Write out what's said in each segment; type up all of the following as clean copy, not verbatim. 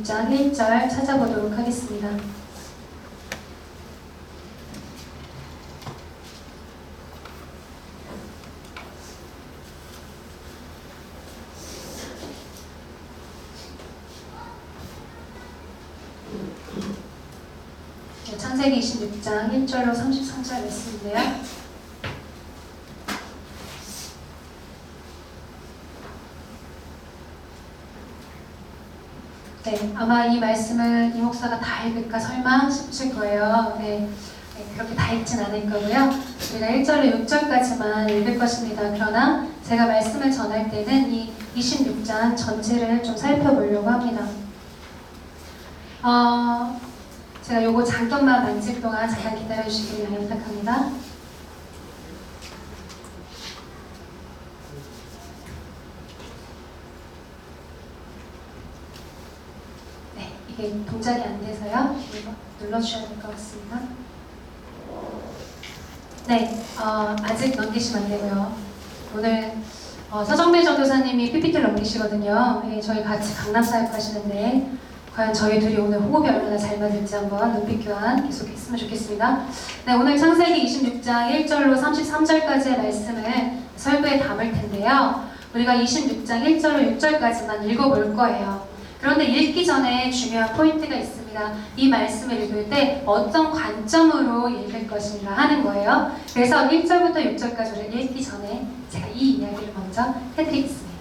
26장 1절 찾아보도록 하겠습니다. 창세기 26장 1절로 33절 말씀인데요. 네, 아마 이 말씀을 이 목사가 다 읽을까 설마 싶으실 거예요. 네, 그렇게 다 읽진 않을 거고요. 우리가 1절로 6절까지만 읽을 것입니다. 그러나 제가 말씀을 전할 때는 이 26장 전체를 좀 살펴보려고 합니다. 제가 요거 잠깐만 만질 동안 잠깐 기다려주시길 부탁합니다. 네, 이게 동작이 안 돼서요. 이거 눌러주셔야 될 것 같습니다. 네, 아직 넘기시면 안 되고요. 오늘 서정배 전도사님이 PPT를 넘기시거든요. 네, 저희 같이 강남 사역하시는데 과연 저희 둘이 오늘 호흡이 얼마나 잘 맞을지 한번 눈빛 교환 계속했으면 좋겠습니다. 네, 오늘 창세기 26장 1절로 33절까지의 말씀을 설교에 담을 텐데요. 우리가 26장 1절로 6절까지만 읽어볼 거예요. 그런데 읽기 전에 중요한 포인트가 있습니다. 이 말씀을 읽을 때 어떤 관점으로 읽을 것인가 하는 거예요. 그래서 1절부터 6절까지를 읽기 전에 제가 이 이야기를 먼저 해드리겠습니다.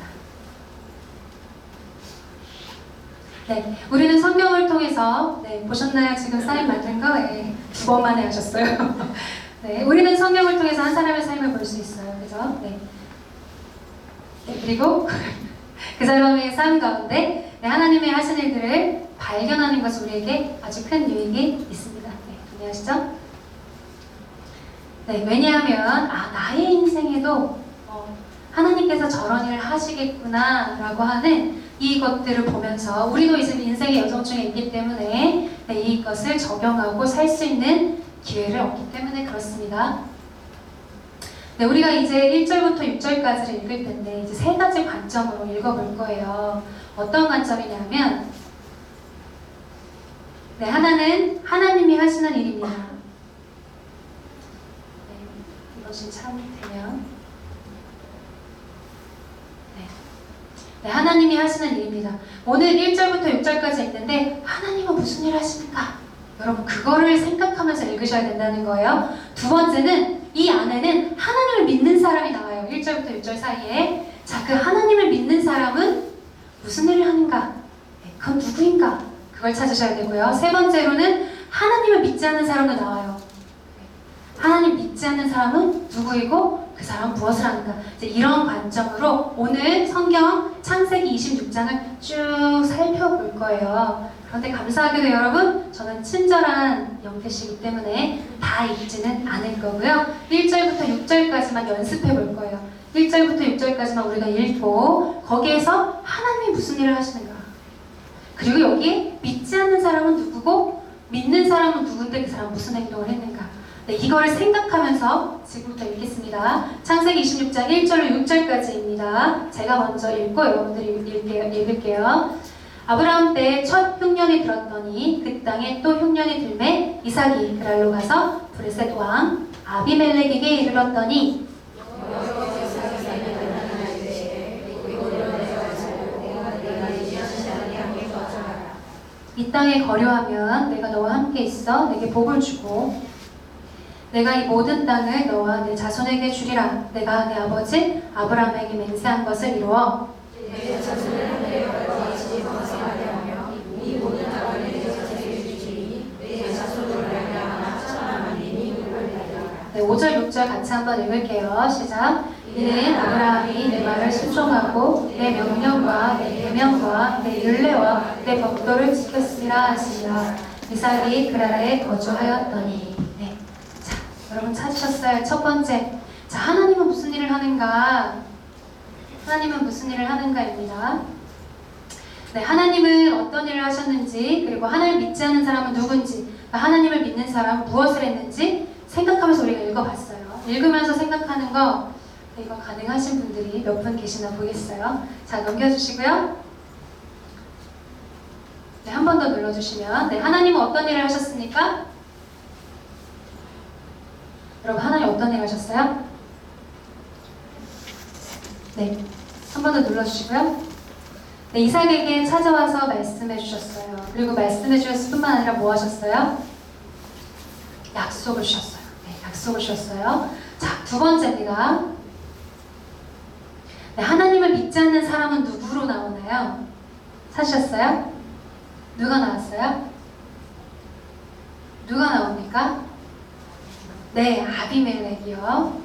네, 우리는 성경을 통해서 보셨나요? 지금 사인 만든 거? 네, 2번 만에 하셨어요. 네, 우리는 성경을 통해서 한 사람의 삶을 볼 수 있어요. 그죠? 네, 그리고 그 사람의 삶 가운데 하나님의 하신 일들을 발견하는 것이 우리에게 아주 큰 유익이 있습니다. 네, 동의하시죠? 네, 왜냐하면 나의 인생에도 하나님께서 저런 일을 하시겠구나 라고 하는 이것들을 보면서 우리도 이제 인생의 여정 중에 있기 때문에 이것을 적용하고 살 수 있는 기회를 얻기 때문에 그렇습니다. 네, 우리가 이제 1절부터 6절까지를 읽을 텐데 이제 3가지 관점으로 읽어볼 거예요. 어떤 관점이냐면 하나는 하나님이 하시는 일입니다. 이것이 참 되면 하나님이 하시는 일입니다. 오늘 1절부터 6절까지 읽는데 하나님은 무슨 일을 하십니까? 여러분 그거를 생각하면서 읽으셔야 된다는 거예요. 두 번째는 이 안에는 하나님을 믿는 사람이 나와요. 1절부터 6절 사이에. 자, 그 하나님을 믿는 사람은 무슨 일을 하는가? 그건 누구인가? 그걸 찾으셔야 되고요. 세 번째로는 하나님을 믿지 않는 사람도 나와요. 하나님 믿지 않는 사람은 누구이고 그 사람은 무엇을 하는가? 이제 이런 관점으로 오늘 성경 창세기 26장을 쭉 살펴볼 거예요. 그런데 감사하게도 여러분, 저는 친절한 영태시기 때문에 다 읽지는 않을 거고요. 1절부터 6절까지만 연습해 볼 거예요. 1절부터 6절까지만 우리가 읽고 거기에서 하나님이 무슨 일을 하시는가? 그리고 여기에 믿지 않는 사람은 누구고 믿는 사람은 누군데 그 사람은 무슨 행동을 했는가? 네, 이거를 생각하면서 지금부터 읽겠습니다. 창세기 26장 1절로 6절까지입니다. 제가 먼저 읽고 여러분들이 읽을게요. 아브라함 때 첫 흉년이 들었더니 그 땅에 또 흉년이 들매 이삭이 그랄로 가서 브레셋 왕 아비멜렉에게 이르렀더니 이 땅에 거류하면 내가 너와 함께 있어 내게 복을 주고 내가 이 모든 땅을 너와 내 자손에게 주리라. 내가 내 아버지 아브라함에게 맹세한 것을 이루어 내 자손을 하늘에 별과 같이 번성하게 하며 이 모든 땅을 내 자손에게 주리니 내 자손으로 말미암아 천하 만민이 복을받으리라. 네, 5절 6절 같이 한번 읽을게요. 시작. 이는 아브라함이 내 말을 순종하고 내 명령과 내 계명과 내 율례와 내 법도를 지켰으리라 하시니라. 이삭이 그랄에 거주하였더니. 여러분 찾으셨어요? 첫 번째, 자, 하나님은 무슨 일을 하는가? 하나님은 무슨 일을 하는가입니다. 네, 하나님은 어떤 일을 하셨는지, 그리고 하나님을 믿지 않는 사람은 누군지, 하나님을 믿는 사람은 무엇을 했는지 생각하면서 우리가 읽어봤어요. 읽으면서 생각하는 거, 이거 가능하신 분들이 몇 분 계시나 보겠어요. 자, 넘겨주시고요. 네, 한 번 더 눌러주시면. 네, 하나님은 어떤 일을 하셨습니까? 여러분, 하나님 어떤 일을 하셨어요? 네, 한 번 더 눌러주시고요. 네, 이삭에게 찾아와서 말씀해 주셨어요. 그리고 말씀해 주셨을 뿐만 아니라 뭐 하셨어요? 약속을 주셨어요. 네, 약속을 주셨어요. 자, 두 번째입니다. 네, 하나님을 믿지 않는 사람은 누구로 나오나요? 찾으셨어요? 누가 나왔어요? 누가 나옵니까? 네, 아비멜렉이요.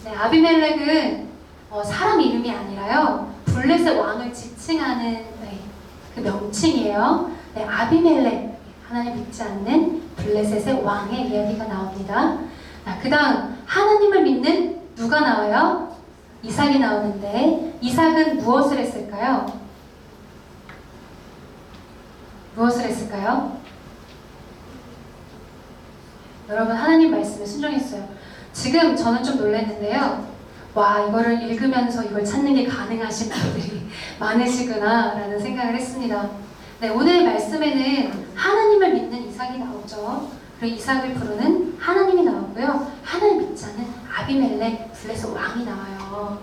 네, 아비멜렉은 사람 이름이 아니라요, 블레셋 왕을 지칭하는 네, 그 명칭이에요. 네, 아비멜렉, 하나님 믿지 않는 블레셋의 왕의 이야기가 나옵니다. 그 다음 하나님을 믿는 누가 나와요? 이삭이 나오는데, 이삭은 무엇을 했을까요? 무엇을 했을까요? 여러분, 하나님 말씀에 순종했어요. 지금 저는 좀 놀랐는데요. 와, 이거를 읽으면서 이걸 찾는 게 가능하신 분들이 많으시구나 라는 생각을 했습니다. 네, 오늘 말씀에는 하나님을 믿는 이삭이 나오죠. 그리고 이삭을 부르는 하나님이 나오고요. 하나님 믿지 않는 아비멜렉 블레셋 왕이 나와요.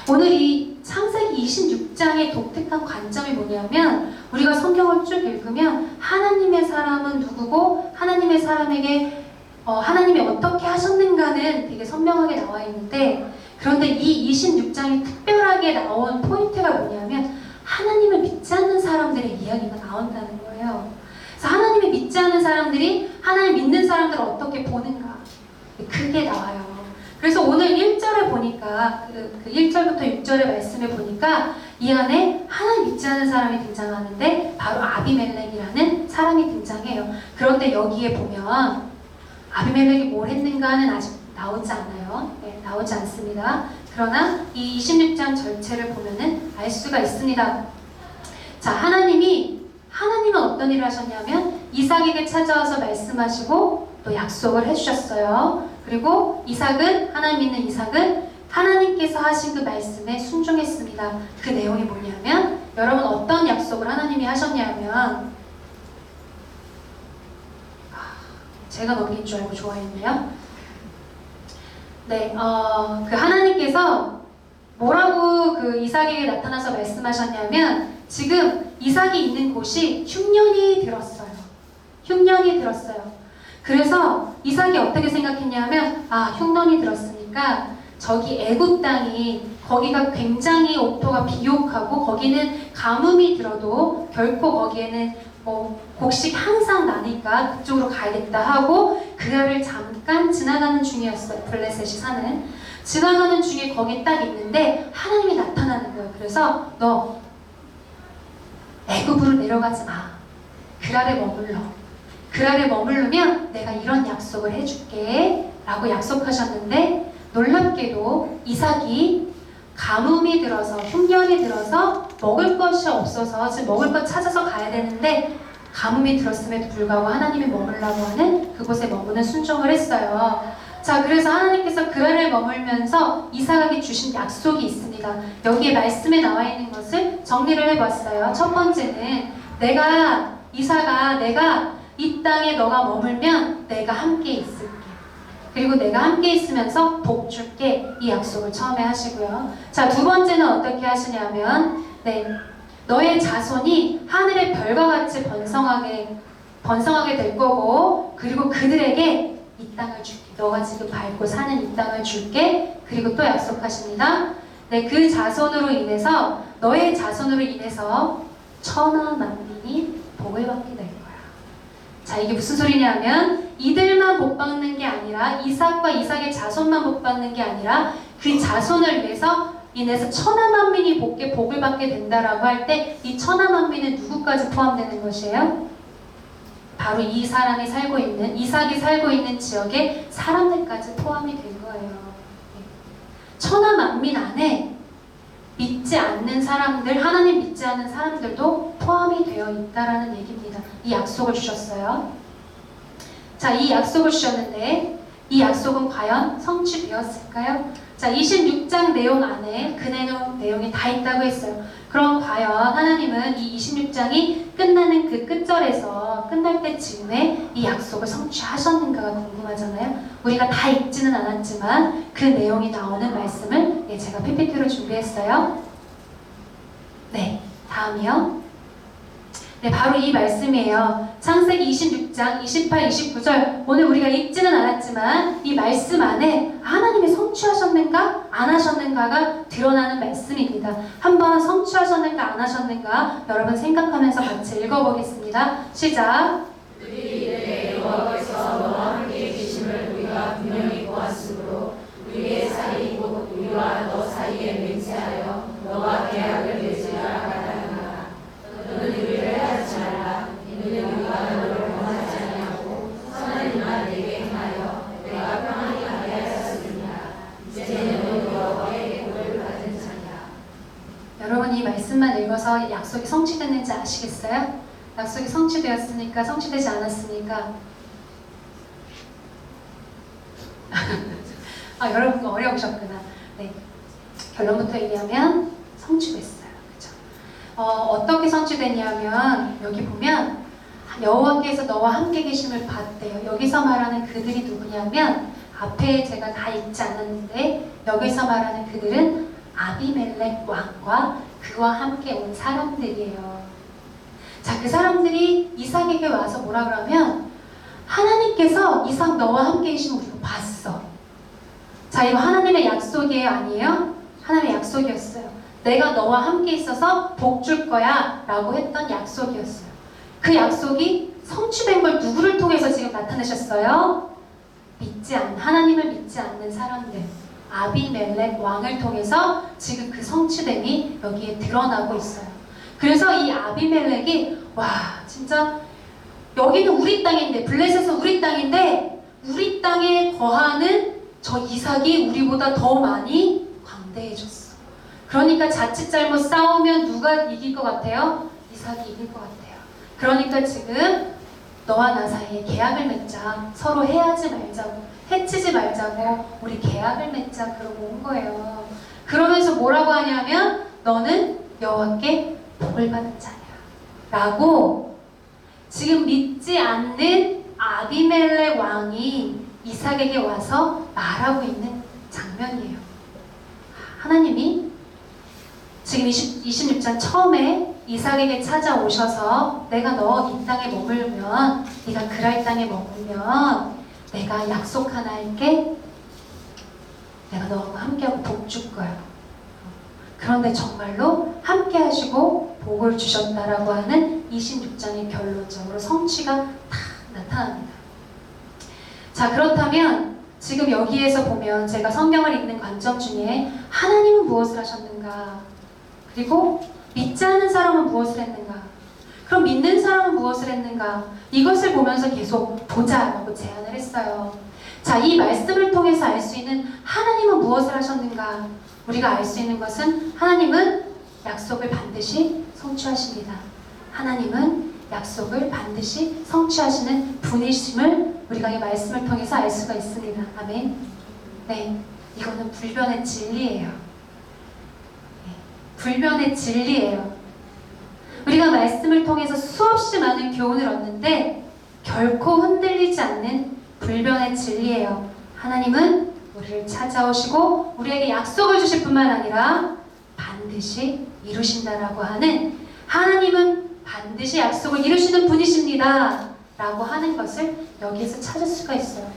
오늘 이 창세기 26장의 독특한 관점이 뭐냐면, 우리가 성경을 쭉 읽으면 하나님의 사람은 누구고 하나님의 사람에게 하나님이 어떻게 하셨는가는 되게 선명하게 나와 있는데, 그런데 이 26장이 특별하게 나온 포인트가 뭐냐면 하나님을 믿지 않는 사람들의 이야기가 나온다는 거예요. 그래서 하나님을 믿지 않는 사람들이 하나님 믿는 사람들을 어떻게 보는가, 그게 나와요. 그래서 오늘 1절에 보니까 그 1절부터 6절의 말씀에 보니까 이 안에 하나님 믿지 않는 사람이 등장하는데 바로 아비멜렉이라는 사람이 등장해요. 그런데 여기에 보면 아비멜렉이 뭘 했는가는 아직 나오지 않아요. 네, 나오지 않습니다. 그러나 이 26장 전체를 보면은 알 수가 있습니다. 자, 하나님은 어떤 일을 하셨냐면 이삭에게 찾아와서 말씀하시고 또 약속을 해주셨어요. 그리고 하나님 믿는 이삭은 하나님께서 하신 그 말씀에 순종했습니다. 그 내용이 뭐냐면, 여러분, 어떤 약속을 하나님이 하셨냐면, 제가 넘긴 줄 알고 좋아했네요. 네, 그 하나님께서 뭐라고 그 이삭에게 나타나서 말씀하셨냐면, 지금 이삭이 있는 곳이 흉년이 들었어요. 흉년이 들었어요. 그래서 이삭이 어떻게 생각했냐면, 흉년이 들었으니까 저기 애굽 땅이, 거기가 굉장히 옥토가 비옥하고 거기는 가뭄이 들어도 결코 거기에는 곡식 항상 나니까 그쪽으로 가야겠다 하고 그날을 잠깐 지나가는 중이었어요. 블레셋이 지나가는 중에 거기 딱 있는데 하나님이 나타나는 거예요. 그래서 너 애굽으로 내려가지 마. 그랄에 머물러. 그랄에 머무르면 내가 이런 약속을 해줄게 라고 약속하셨는데, 놀랍게도 이삭이 가뭄이 들어서, 흉년이 들어서 먹을 것이 없어서 지금 먹을 것 찾아서 가야 되는데, 가뭄이 들었음에도 불구하고 하나님이 머물라고 하는 그곳에 머무는 순종을 했어요. 자, 그래서 하나님께서 그랄에 머물면서 이삭에게 주신 약속이 있습니다. 여기에 말씀에 나와 있는 것을 정리를 해봤어요. 첫 번째는, 이삭아, 내가 이 땅에 너가 머물면 내가 함께 있을게. 그리고 내가 함께 있으면서 복 줄게. 이 약속을 처음에 하시고요. 자, 두 번째는 어떻게 하시냐면, 너의 자손이 하늘의 별과 같이 번성하게 될 거고, 그리고 그들에게 이 땅을 줄게. 너가 지금 밟고 사는 이 땅을 줄게. 그리고 또 약속하십니다. 그 자손으로 인해서, 너의 자손으로 인해서 천하 만민이 복을 받게 될 거야. 자, 이게 무슨 소리냐면, 이들만 복 받는 게 아니라, 이삭과 이삭의 자손만 복 받는 게 아니라 그 자손을 인해서 천하 만민이 복을 받게 된다라고 할 때, 이 천하 만민은 누구까지 포함되는 것이에요? 바로 이삭이 살고 있는 지역의 사람들까지 포함이 된 거예요. 천하 만민 안에 믿지 않는 사람들, 하나님 믿지 않는 사람들도 포함이 되어 있다라는 얘기입니다. 이 약속을 주셨어요. 자, 이 약속을 주셨는데 이 약속은 과연 성취되었을까요? 자, 26장 내용 안에 그 내용이 다 있다고 했어요. 그럼 과연 하나님은 이 26장이 끝나는 그 끝절에서 끝날 때쯤에 이 약속을 성취하셨는가가 궁금하잖아요. 우리가 다 읽지는 않았지만 그 내용이 나오는 말씀을 제가 PPT로 준비했어요. 네, 다음이요. 네, 바로 이 말씀이에요. 창세기 26장 28, 29절. 오늘 우리가 읽지는 않았지만 이 말씀 안에 하나님이 성취하셨는가 안 하셨는가가 드러나는 말씀입니다. 한번 성취하셨는가 안 하셨는가 여러분 생각하면서 같이 읽어보겠습니다. 시작. 우리 이들의 여호와께서 너와 함께 계심을 우리가 분명히 보았으므로 우리의 사이 곧 우리와 너 사이에 맹세하여 너와 계약을 맺으라 하다가 너는 우리를 하지 말라. 이는 우리가 너를 범하지 아니하고 선한 일만 내게 행하여 내가 평안히 가게 하였습니다. 이제는 너는 여호와의 복을 받은 자냐. 여러분 이 말씀만 읽어서 약속이 성취됐는지 아시겠어요? 약속이 성취되었으니까 성취되지 않았으니까 아 여러분 어려우셨구나. 네, 결론부터 얘기하면 성취됐어요. 그렇죠? 어떻게 성취됐냐면 여기 보면 여호와께서 너와 함께 계심을 봤대요. 여기서 말하는 그들이 누구냐면 앞에 제가 다 읽지 않았는데 여기서 말하는 그들은 아비멜렉 왕과 그와 함께 온 사람들이에요. 자, 그 사람들이 이삭에게 와서 뭐라 그러면 하나님께서 이삭 너와 함께 계시면 우리가 봤어. 자, 이거 하나님의 약속이에요? 아니에요? 하나님의 약속이었어요. 내가 너와 함께 있어서 복 줄 거야 라고 했던 약속이었어요. 그 약속이 성취된 걸 누구를 통해서 지금 나타내셨어요? 하나님을 믿지 않는 사람들, 아비멜렉 왕을 통해서 지금 그 성취됨이 여기에 드러나고 있어요. 그래서 이 아비멜렉이 와 진짜 여기는 우리 땅인데 블레셋은 우리 땅인데 우리 땅에 거하는 저 이삭이 우리보다 더 많이 광대해졌어. 그러니까 자칫 잘못 싸우면 누가 이길 것 같아요? 이삭이 이길 것 같아요. 그러니까 지금 너와 나 사이에 계약을 맺자. 서로 해하지 말자고 해치지 말자고 우리 계약을 맺자 그러고 온 거예요. 그러면서 뭐라고 하냐면 너는 여호와께 복을 받은 자냐 라고 지금 믿지 않는 아비멜렉 왕이 이삭에게 와서 말하고 있는 장면이에요. 하나님이 지금 26장 처음에 이삭에게 찾아오셔서 내가 너 이 땅에 머물면 네가 그랄 땅에 머물면 내가 약속 하나 할게. 내가 너와 함께하고 복 줄 거야. 그런데 정말로 함께 하시고 복을 주셨다라고 하는 26장의 결론적으로 성취가 다 나타납니다. 자, 그렇다면 지금 여기에서 보면 제가 성경을 읽는 관점 중에 하나님은 무엇을 하셨는가? 그리고 믿지 않는 사람은 무엇을 했는가? 그럼 믿는 사람은 무엇을 했는가? 이것을 보면서 계속 보자라고 제안을 했어요. 자, 이 말씀을 통해서 알 수 있는 하나님은 무엇을 하셨는가? 우리가 알 수 있는 것은 하나님은 약속을 반드시 성취하십니다. 하나님은 약속을 반드시 성취하시는 분이심을 우리가 이 말씀을 통해서 알 수가 있습니다. 아멘. 네, 이거는 불변의 진리예요. 네, 불변의 진리예요. 우리가 말씀을 통해서 수없이 많은 교훈을 얻는데 결코 흔들리지 않는 불변의 진리예요. 하나님은 우리를 찾아오시고 우리에게 약속을 주실 뿐만 아니라 반드시 이루신다라고 하는 하나님은 반드시 약속을 이루시는 분이십니다 라고 하는 것을 여기에서 찾을 수가 있어요.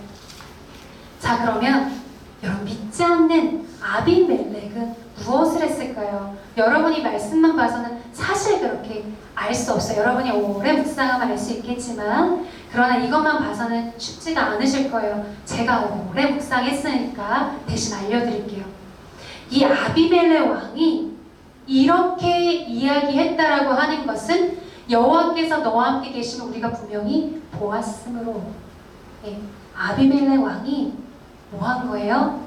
자, 그러면 여러분 믿지 않는 아비멜렉은 무엇을 했을까요? 여러분이 말씀만 봐서는 사실 그렇게 알 수 없어요. 여러분이 오래 묵상하면 알 수 있겠지만 그러나 이것만 봐서는 쉽지가 않으실 거예요. 제가 오래 묵상했으니까 대신 알려드릴게요. 이 아비멜렉 왕이 이렇게 이야기했다라고 하는 것은 여호와께서 너와 함께 계시면 우리가 분명히 보았으므로 아비멜렉 왕이 뭐 한 거예요?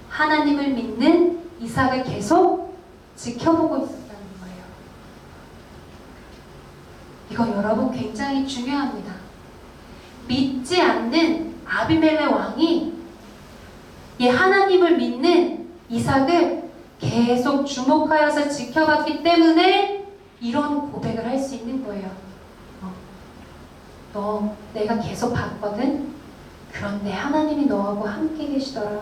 하나님을 믿는 이삭을 계속 지켜보고 있었다는 거예요. 이거 여러분 굉장히 중요합니다. 믿지 않는 아비멜렉 왕이 이 하나님을 믿는 이삭을 계속 주목하여서 지켜봤기 때문에 이런 고백을 할 수 있는 거예요. 너 내가 계속 봤거든? 그런데 하나님이 너하고 함께 계시더라.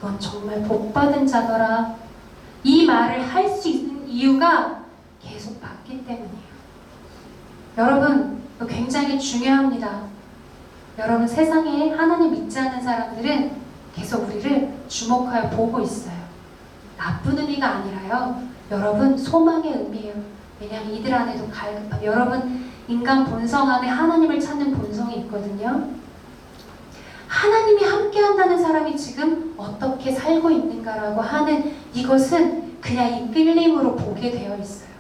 넌 정말 복받은 자더라. 이 말을 할 수 있는 이유가 계속 봤기 때문이에요. 여러분, 이거 굉장히 중요합니다. 여러분, 세상에 하나님 믿지 않는 사람들은 계속 우리를 주목하여 보고 있어요. 나쁜 의미가 아니라요. 여러분, 소망의 의미예요. 왜냐하면 이들 안에도 갈급함. 여러분, 인간 본성 안에 하나님을 찾는 본성이 있거든요. 하나님이 함께한다는 사람이 지금 어떻게 살고 있는가라고 하는 이것은 그냥 이 끌림으로 보게 되어 있어요.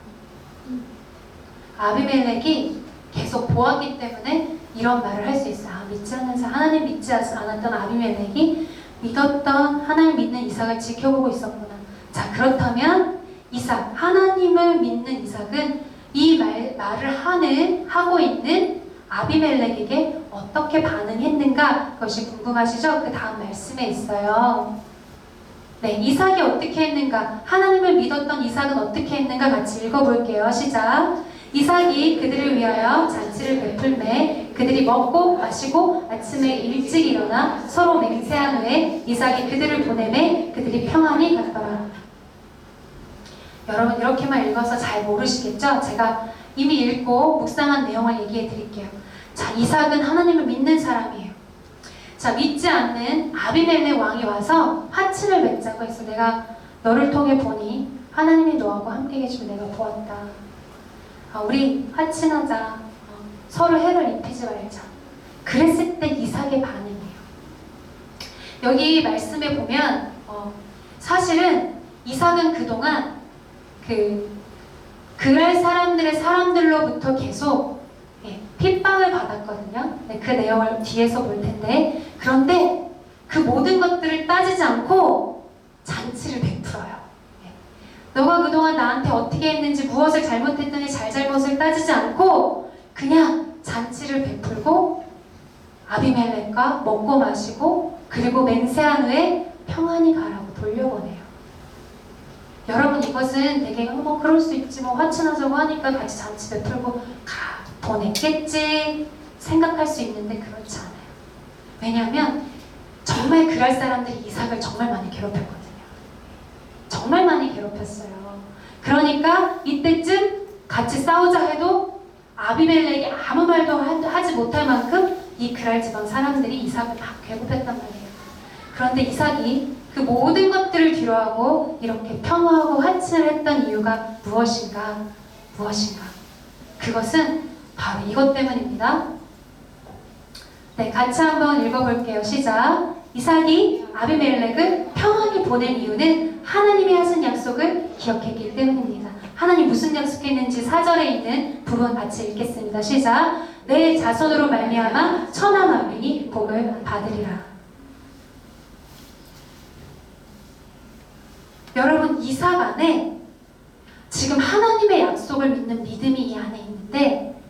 아비멜렉이 계속 보았기 때문에 이런 말을 할 수 있어요. 믿지 않는 사람, 하나님 믿지 않았던 아비멜렉이 믿었던 하나님 믿는 이삭을 지켜보고 있었구나. 자, 그렇다면 이삭, 하나님을 믿는 이삭은 이 말을 하고 있는 아비멜렉에게 어떻게 반응했는가? 그것이 궁금하시죠? 그 다음 말씀에 있어요. 네, 이삭이 어떻게 했는가? 하나님을 믿었던 이삭은 어떻게 했는가? 같이 읽어볼게요. 시작. 이삭이 그들을 위하여 잔치를 베풀매 그들이 먹고 마시고 아침에 일찍 일어나 서로 맹세한 후에 이삭이 그들을 보내매 그들이 평안히 갔더라. 여러분, 이렇게만 읽어서 잘 모르시겠죠? 제가 이미 읽고 묵상한 내용을 얘기해 드릴게요. 자, 이삭은 하나님을 믿는 사람이에요. 자, 믿지 않는 아비멜렉 왕이 와서 화친을 맺자고 해서 내가 너를 통해 보니 하나님이 너하고 함께 계시고 내가 보았다. 우리 화친하자. 서로 해를 입히지 말자. 그랬을 때 이삭의 반응이에요. 여기 말씀에 보면 사실은 이삭은 그동안 그랄 사람들로부터 계속 핍박을 받았거든요. 그 내용을 뒤에서 볼 텐데, 그런데 그 모든 것들을 따지지 않고 잔치를 베풀어요. 너가 그동안 나한테 어떻게 했는지, 무엇을 잘못했더니 잘잘못을 따지지 않고 그냥 잔치를 베풀고 아비멜렉과 먹고 마시고 그리고 맹세한 후에 평안히 가라고 돌려보내요. 여러분, 이것은 되게 그럴 수 있지, 화친하자고 하니까 같이 잔치 베풀고 보냈겠지 생각할 수 있는데 그렇지 않아요. 왜냐하면 정말 그럴 사람들이 이삭을 정말 많이 괴롭혔거든요. 정말 많이 괴롭혔어요. 그러니까 이때쯤 같이 싸우자 해도 아비멜렉이 아무 말도 하지 못할 만큼 이 그랄 지방 사람들이 이삭을 막 괴롭혔단 말이에요. 그런데 이삭이 그 모든 것들을 뒤로하고 이렇게 평화하고 화친을 했던 이유가 무엇인가? 그것은 바로 이것 때문입니다. 네, 같이 한번 읽어볼게요. 시작. 이삭이 아비멜렉을 평안히 보낸 이유는 하나님이 하신 약속을 기억했기 때문입니다. 하나님 무슨 약속했는지 4절에 있는 부분 같이 읽겠습니다. 시작. 내 자손으로 말미암아 천하 만민이 복을 받으리라. 여러분, 이삭 안에 지금 하나님의 약속을 믿는 믿음이 이 안에 있는데,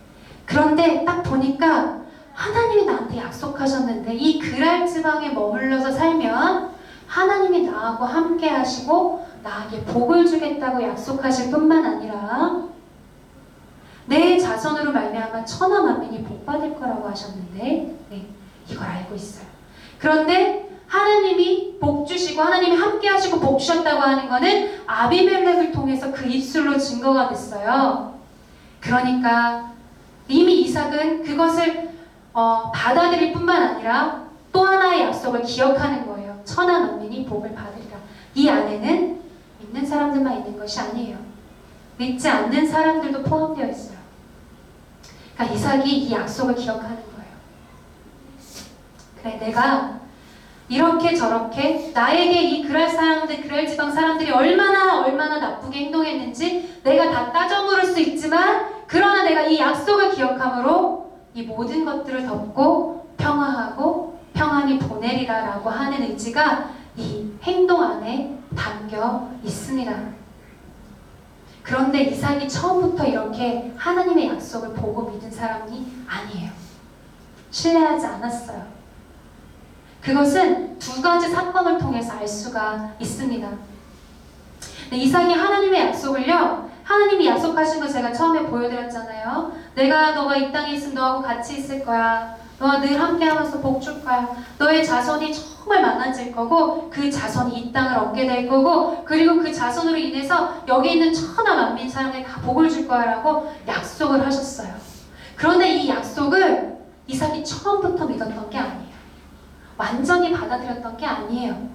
그런데 딱 보니까 하나님이 나한테 약속하셨는데 이 그랄 지방에 머물러서 살면 하나님이 나하고 함께 하시고 나에게 복을 주겠다고 약속하실 뿐만 아니라 내 자손으로 말미암아 천하 만민이 복 받을 거라고 하셨는데, 네, 이걸 알고 있어요. 그런데 하나님이 복 주시고 하나님이 함께 하시고 복 주셨다고 하는 거는 아비멜렉을 통해서 그 입술로 증거가 됐어요. 그러니까 이미 이삭은 그것을 받아들일 뿐만 아니라 또 하나의 약속을 기억하는 거예요. 천하 만민이 복을 받으리라. 이 안에는 믿는 사람들만 있는 것이 아니에요. 믿지 않는 사람들도 포함되어 있어요. 그러니까 이삭이 이 약속을 기억하는 거예요. 그래, 내가 이렇게 저렇게 나에게 이 그랄 지방 사람들이 얼마나 나쁘게 행동했는지 내가 다 따져 물을 수 있지만, 그러나 내가 이 약속을 기억함으로 이 모든 것들을 덮고 평화하고 평안히 보내리라 라고 하는 의지가 이 행동 안에 담겨 있습니다. 그런데 이삭이 처음부터 이렇게 하나님의 약속을 보고 믿은 사람이 아니에요. 신뢰하지 않았어요. 그것은 두 가지 사건을 통해서 알 수가 있습니다. 이삭이 하나님의 약속을요, 하나님이 약속하신 거 제가 처음에 보여드렸잖아요. 너가 이 땅에 있으면 너하고 같이 있을 거야. 너와 늘 함께하면서 복 줄 거야. 너의 자손이 정말 많아질 거고 그 자손이 이 땅을 얻게 될 거고 그리고 그 자손으로 인해서 여기 있는 천하 만민 사람들이 다 복을 줄 거야 라고 약속을 하셨어요. 그런데 이 약속을 이삭이 처음부터 믿었던 게 아니에요. 완전히 받아들였던 게 아니에요.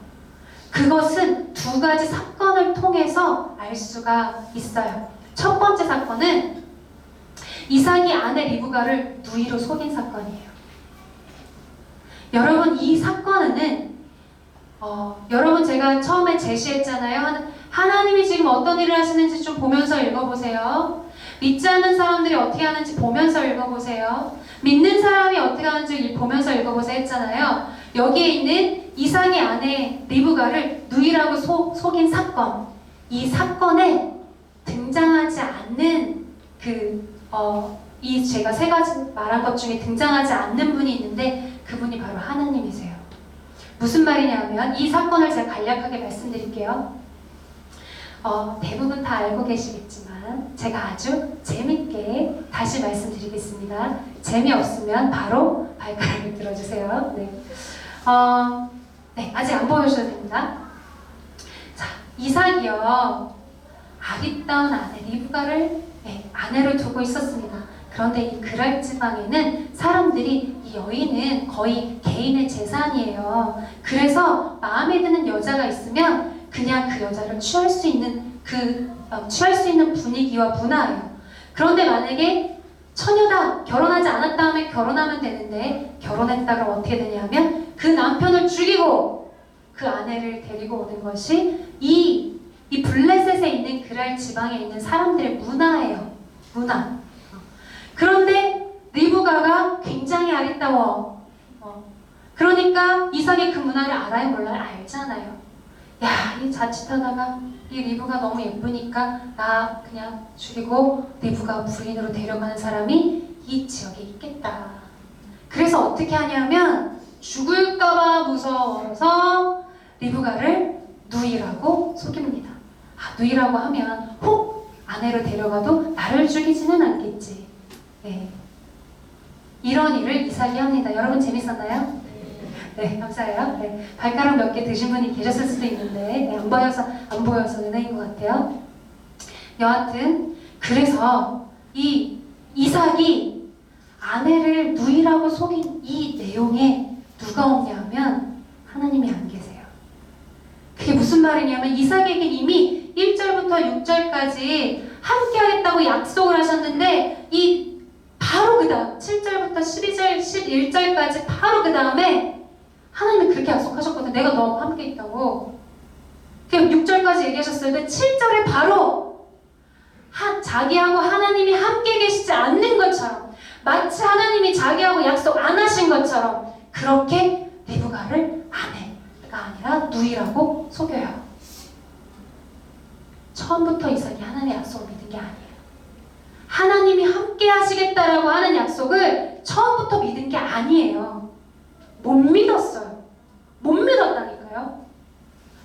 그것은 두 가지 사건을 통해서 알 수가 있어요. 첫 번째 사건은 이삭이 아내 리브가를 누이로 속인 사건이에요. 여러분, 이 사건은 여러분 제가 처음에 제시했잖아요. 하나님이 지금 어떤 일을 하시는지 좀 보면서 읽어보세요. 믿지 않는 사람들이 어떻게 하는지 보면서 읽어보세요. 믿는 사람이 어떻게 하는지 보면서 읽어보세요 했잖아요. 여기에 있는 이삭의 아내 리브가를 누이라고 속인 사건, 이 사건에 등장하지 않는 이 제가 세 가지 말한 것 중에 등장하지 않는 분이 있는데 그분이 바로 하나님이세요. 무슨 말이냐면 이 사건을 제가 간략하게 말씀드릴게요. 대부분 다 알고 계시겠지만 제가 아주 재밌게 다시 말씀드리겠습니다. 재미없으면 바로 발가락을 들어주세요. 네, 아직 안 보여주셔도 됩니다. 자, 이삭이요, 아리따운 아내 리브가를 아내로 두고 있었습니다. 그런데 이 그랄 지방에는 사람들이 이 여인은 거의 개인의 재산이에요. 그래서 마음에 드는 여자가 있으면 그냥 그 여자를 취할 수 있는 분위기와 문화예요. 그런데 만약에 처녀다, 결혼하지 않았다 하면 결혼하면 되는데 결혼했다 그러면 어떻게 되냐면 그 남편을 죽이고 그 아내를 데리고 오는 것이 이 블레셋에 있는 그랄 지방에 있는 사람들의 문화예요. 문화. 그런데 리브가가 굉장히 아리따워. 그러니까 이삭이 그 문화를 알아요, 몰라요? 알잖아요. 야, 이 자칫하다가 이 리브가 너무 예쁘니까 나 그냥 죽이고 리브가 부인으로 데려가는 사람이 이 지역에 있겠다. 그래서 어떻게 하냐면 죽을까봐 무서워서 리브가를 누이라고 속입니다. 누이라고 하면 혹 아내를 데려가도 나를 죽이지는 않겠지. 네. 이런 일을 이삭이 합니다. 여러분 재밌었나요? 네, 감사해요. 네, 발가락 몇 개 드신 분이 계셨을 수도 있는데 안 보여서 은혜인 것 같아요. 여하튼 그래서 이 이삭이 아내를 누이라고 속인 이 내용에 누가 없냐면 하나님이 안 계세요. 그게 무슨 말이냐면 이삭에게 이미 1절부터 6절까지 함께 하겠다고 약속을 하셨는데 바로 그 다음 7절부터 12절, 11절까지 바로 그 다음에 하나님이 그렇게 약속하셨거든요. 내가 너와 함께 있다고. 그냥 6절까지 얘기하셨어요. 근데 7절에 바로 자기하고 하나님이 함께 계시지 않는 것처럼 마치 하나님이 자기하고 약속 안 하신 것처럼 그렇게 리브가를 아내가 아니라 누이라고 속여요. 처음부터 이삭이 하나님의 약속을 믿은 게 아니에요. 하나님이 함께 하시겠다라고 하는 약속을 처음부터 믿은 게 아니에요. 못 믿었어요. 못 믿었다니까요.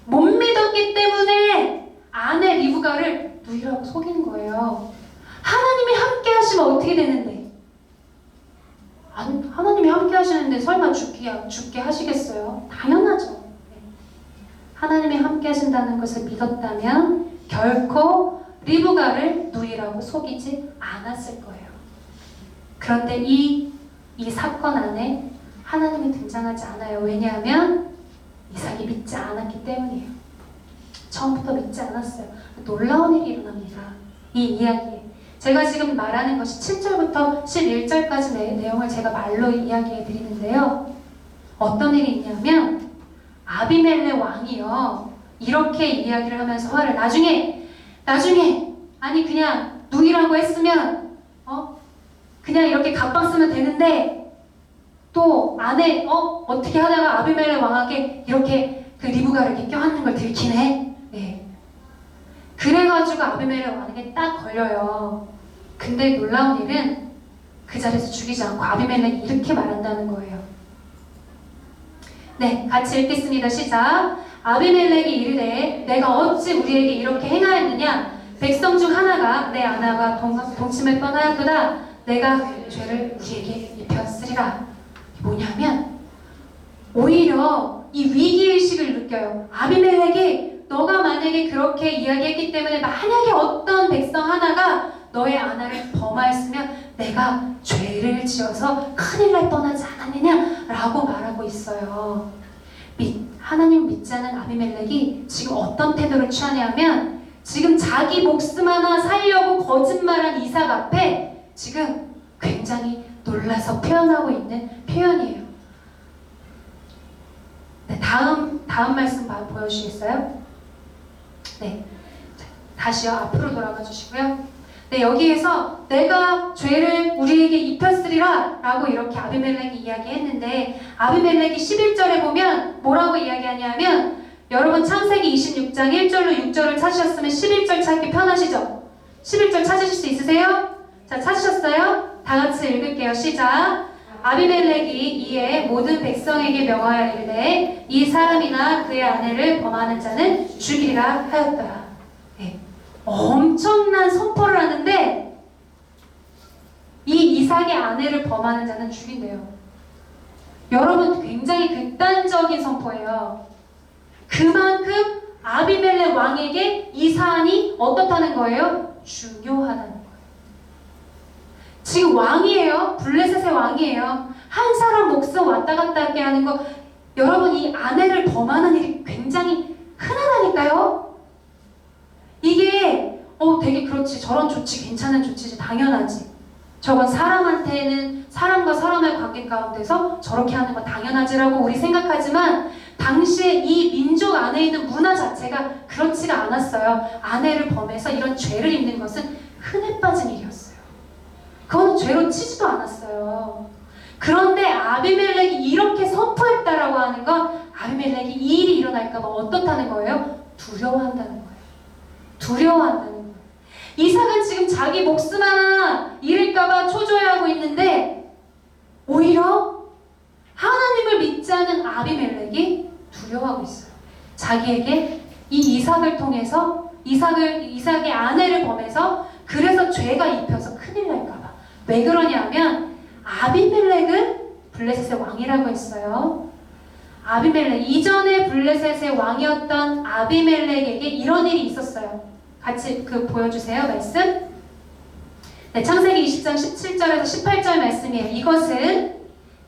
못 믿었기 때문에 아내 리브가를 누이라고 속이는 거예요. 하나님이 함께 하시면 어떻게 되는데? 하나님이 함께 하시는데 설마 죽게 하시겠어요? 당연하죠. 하나님이 함께 하신다는 것을 믿었다면 결코 리브가를 누이라고 속이지 않았을 거예요. 그런데 이 사건 안에 하나님이 등장하지 않아요. 왜냐하면 이삭이 믿지 않았기 때문이에요. 처음부터 믿지 않았어요. 놀라운 일이 일어납니다. 이 이야기에. 제가 지금 말하는 것이 7절부터 11절까지 내용을 제가 말로 이야기해 드리는데요. 어떤 일이 있냐면 아비멜렉 왕이요. 이렇게 이야기를 하면서 화를 나중에 아니 그냥 누이라고 했으면 그냥 이렇게 갑방 쓰면 되는데 또 안에 어떻게 하다가 아비멜렉 왕에게 이렇게 그 리브가를 이렇게 껴안는 걸 들키네. 네. 그래가지고 아비멜렉 왕에게 딱 걸려요. 근데 놀라운 일은 그 자리에서 죽이지 않고 아비멜렉이 이렇게 말한다는 거예요. 네, 같이 읽겠습니다. 시작. 아비멜렉이 이르되 내가 어찌 우리에게 이렇게 행하였느냐? 백성 중 하나가 내 아내와 동침을 뻔하였도다. 내가 죄를 우리에게 입혔으리라. 뭐냐면 오히려 이 위기의식을 느껴요. 아비멜렉이 너가 만약에 그렇게 이야기했기 때문에 만약에 어떤 백성 하나가 너의 아내를 범하였으면 내가 죄를 지어서 큰일 날 뻔하지 않았느냐? 라고 말하고 있어요. 하나님 믿지 않은 아비멜렉이 지금 어떤 태도를 취하냐면 지금 자기 목숨 하나 살려고 거짓말한 이삭 앞에 지금 굉장히 놀라서 표현하고 있는 표현이에요. 네, 다음 말씀 보여주시겠어요? 네, 다시요. 앞으로 돌아가 주시고요. 네, 여기에서 내가 죄를 우리에게 입혔으리라 라고 이렇게 아비멜렉이 이야기했는데 아비멜렉이 11절에 보면 뭐라고 이야기하냐면 여러분 창세기 26장 1절로 6절을 찾으셨으면 11절 찾기 편하시죠? 11절 찾으실 수 있으세요? 자, 찾으셨어요? 다 같이 읽을게요. 시작. 아비멜렉이 이에 모든 백성에게 명하여 이르되 이 사람이나 그의 아내를 범하는 자는 죽이리라 하였더라. 네. 엄청난 선포를 하는데 이 이삭의 아내를 범하는 자는 죽인대요. 여러분 굉장히 극단적인 선포예요. 그만큼 아비멜렉 왕에게 이 사안이 어떻다는 거예요? 중요하다는 거예요. 지금 왕이에요. 블레셋의 왕이에요. 한 사람 목숨 왔다 갔다 하게 하는 거 여러분 이 아내를 범하는 일이 굉장히 흔하다니까요. 이게 되게 그렇지 저런 조치 괜찮은 조치지 당연하지. 저건 사람한테는 사람과 사람의 관계 가운데서 저렇게 하는 거 당연하지라고 우리 생각하지만 당시에 이 민족 안에 있는 문화 자체가 그렇지가 않았어요. 아내를 범해서 이런 죄를 입는 것은 흔해 빠진 일이었어요. 그건 죄로 치지도 않았어요. 그런데 아비멜렉이 이렇게 선포했다라고 하는 건 아비멜렉이 이 일이 일어날까봐 어떻다는 거예요? 두려워한다는 거예요. 두려워한다는 거예요. 이삭은 지금 자기 목숨 하나 잃을까봐 초조해하고 있는데 오히려 하나님을 믿지 않은 아비멜렉이 두려워하고 있어요. 자기에게 이 이삭을 통해서 이삭의 아내를 범해서 그래서 죄가 입혀서 큰일 날까봐. 왜 그러냐면 아비멜렉은 블레셋의 왕이라고 했어요. 아비멜렉 이전에 블레셋의 왕이었던 아비멜렉에게 이런 일이 있었어요. 같이 보여주세요. 말씀. 네, 창세기 20장 17절에서 18절 말씀이에요. 이것은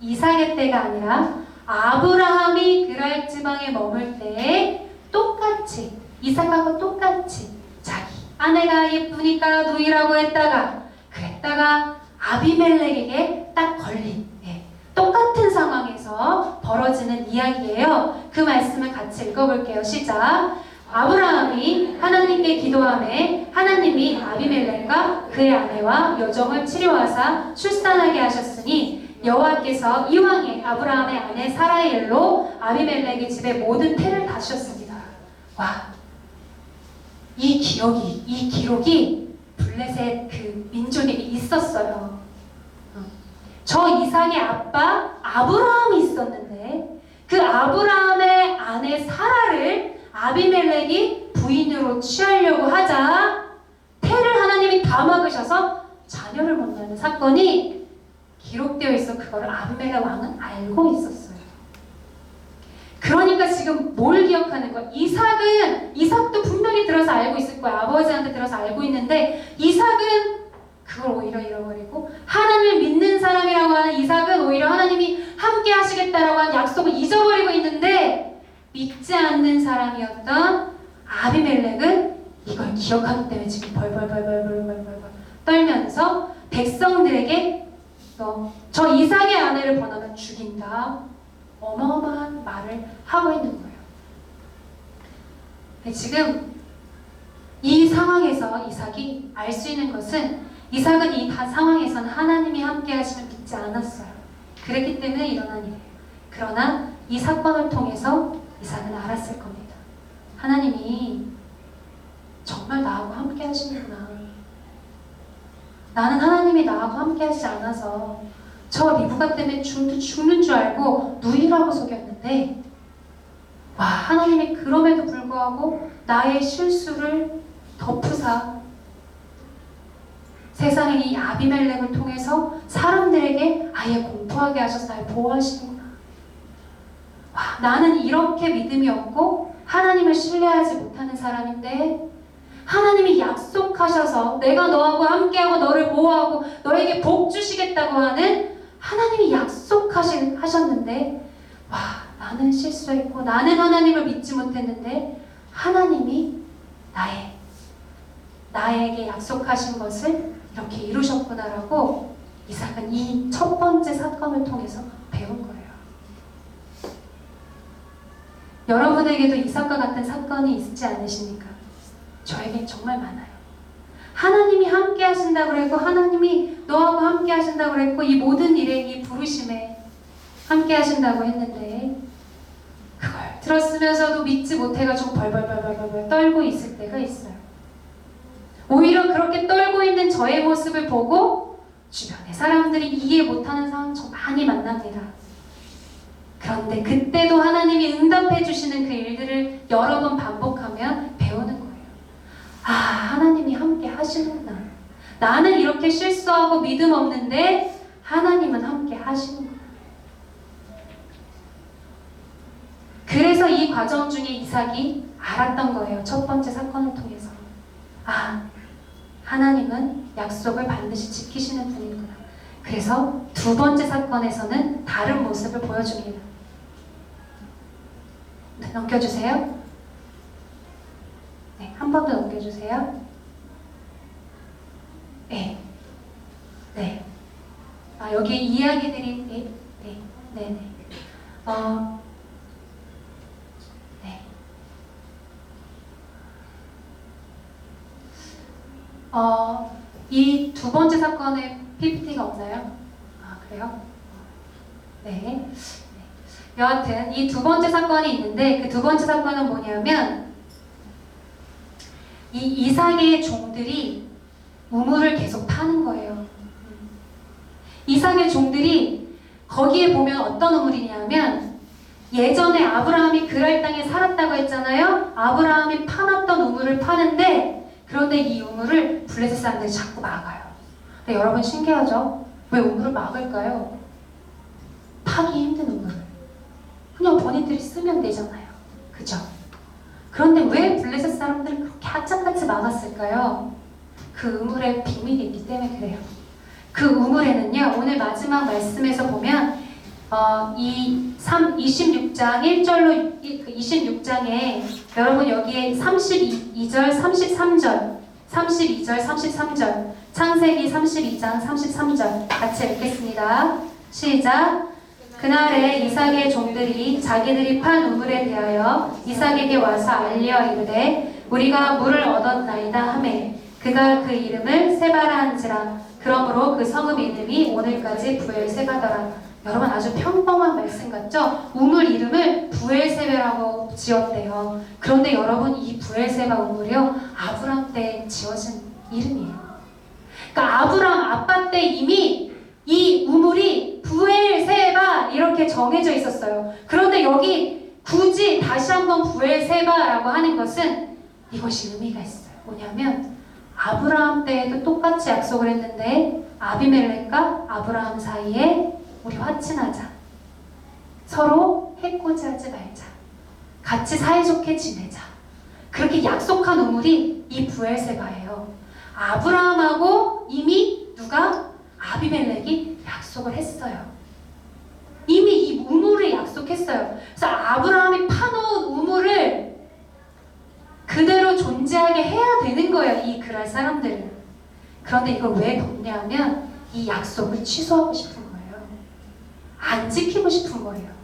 이삭의 때가 아니라 아브라함이 그랄 지방에 머물 때에 똑같이 이삭하고 똑같이 자기 아내가 예쁘니까 누이라고 그랬다가 아비멜렉에게 딱 걸린 똑같은 상황에서 벌어지는 이야기예요. 그 말씀을 같이 읽어볼게요. 시작. 아브라함이 하나님께 기도하매 하나님이 아비멜렉과 그의 아내와 여종을 치료하사 출산하게 하셨으니 여호와께서 이왕에 아브라함의 아내 사라의 일로 아비멜렉의 집에 모든 태를 다주셨습니다. 와, 이 기록이 블레셋 그 민족에게 있었어요. 저 이삭의 아빠 아브라함이 있었는데 그 아브라함의 아내 사라를 아비멜렉이 부인으로 취하려고 하자 태를 하나님이 다 막으셔서 자녀를 못 낳는 사건이 기록되어 있어. 그거를 아비멜렉 왕은 알고 있었어요. 그러니까 지금 뭘 기억하는 거야? 이삭도 분명히 들어서 알고 있을 거야. 아버지한테 들어서 알고 있는데 이삭은 그걸 오히려 잃어버리고 하나님을 믿는 사람이라고 하는 이삭은 오히려 하나님이 함께 하시겠다라고 하는 약속을 잊어버리고 있는데 믿지 않는 사람이었던 아비멜렉은 이걸 기억하기 때문에 지금 벌벌 떨면서 백성들에게 저 이삭의 아내를 범하면 죽인다. 어마어마한 말을 하고 있는 거예요. 지금 이 상황에서 이삭이 알 수 있는 것은 이삭은 이 상황에서는 하나님이 함께 하심을 믿지 않았어요. 그랬기 때문에 일어난 일이에요. 그러나 이 사건을 통해서 이삭은 알았을 겁니다. 하나님이 정말 나하고 함께 하시는구나. 나는 하나님이 나하고 함께 하시지 않아서 저 리브가 때문에 죽는 줄 알고 누이라고 속였는데, 와, 하나님이 그럼에도 불구하고 나의 실수를 덮으사 세상에 이 아비멜렉을 통해서 사람들에게 아예 공포하게 하셔서 날 보호하시는구나. 와, 나는 이렇게 믿음이 없고 하나님을 신뢰하지 못하는 사람인데 하나님이 약속하셔서 내가 너하고 함께하고 너를 보호하고 너에게 복 주시겠다고 하는 하나님이 약속하셨는데, 와, 나는 실수했고 나는 하나님을 믿지 못했는데 하나님이 나에게 약속하신 것을 이렇게 이루셨구나라고 이삭은 이 첫 번째 사건을 통해서 배운 거예요. 여러분에게도 이삭과 같은 사건이 있지 않으십니까? 저에겐 정말 많아요. 하나님이 함께 하신다고 그랬고 하나님이 너하고 함께 하신다고 그랬고 이 모든 일에 이 부르심에 함께 하신다고 했는데 그걸 들었으면서도 믿지 못해가지고 벌벌 떨고 있을 때가 있어요. 오히려 그렇게 떨고 있는 저의 모습을 보고 주변의 사람들이 이해 못하는 상황 좀 많이 만납니다. 그런데 그때도 하나님이 응답해 주시는 그 일들을 여러 번 반복하면 배우는 거예요. 아, 하나님이 함께 하시는구나. 나는 이렇게 실수하고 믿음 없는데 하나님은 함께 하시는구나. 그래서 이 과정 중에 이삭이 알았던 거예요. 첫 번째 사건을 통해서. 아, 하나님은 약속을 반드시 지키시는 분이구나. 그래서 두 번째 사건에서는 다른 모습을 보여줍니다. 네, 넘겨주세요. 네, 한 번 더 넘겨주세요. 네. 네. 아, 여기 이야기들이, 네. 네. 이 두 번째 사건에 PPT가 없나요? 아, 그래요? 네. 여하튼 이 두 번째 사건이 있는데 그 두 번째 사건은 뭐냐면 이 이삭의 종들이 우물을 계속 파는 거예요. 이삭의 종들이 거기에 보면 어떤 우물이냐면 예전에 아브라함이 그랄 땅에 살았다고 했잖아요. 아브라함이 파놨던 우물을 파는데 그런데 이 우물을 블레셋 사람들이 자꾸 막아요. 근데 여러분 신기하죠? 왜 우물을 막을까요? 파기 힘든 우물을 그냥 본인들이 쓰면 되잖아요. 그죠? 그런데 왜 블레셋 사람들이 그렇게 악착같이 막았을까요? 그 우물에 비밀이 있기 때문에 그래요. 그 우물에는요, 오늘 마지막 말씀에서 보면 26장 1절로 26장에 여러분 여기에 32절, 33절, 32절, 33절, 창세기 32장 33절 같이 읽겠습니다. 시작. 그날에 이삭의 종들이 자기들이 판 우물에 대하여 이삭에게 와서 알려 이르되 우리가 물을 얻었나이다 하매 그가 그 이름을 세바라 한지라. 그러므로 그 성읍 이름이 오늘까지 부엘세바더라. 여러분 아주 평범한 말씀 같죠? 우물 이름을 부엘세바라고 지었대요. 그런데 여러분 이 부엘세바 우물이요 아브람 때 지어진 이름이에요. 그러니까 아브람 아빠 때 이미 이 우물이 부엘세바 이렇게 정해져 있었어요. 그런데 여기 굳이 다시 한번 부엘세바라고 하는 것은 이것이 의미가 있어요. 뭐냐면 아브라함 때에도 똑같이 약속을 했는데 아비멜렉과 아브라함 사이에 우리 화친하자. 서로 해코지하지 말자. 같이 사이좋게 지내자. 그렇게 약속한 우물이 이 부엘세바예요. 아브라함하고 이미 누가? 아비멜렉이 약속을 했어요. 이미 이 우물을 약속했어요. 그래서 아브라함이 파놓은 우물을 그대로 존재하게 해야 되는 거예요. 이 그랄 사람들은. 그런데 이걸 왜 덮냐면 이 약속을 취소하고 싶은 거예요. 안 지키고 싶은 거예요.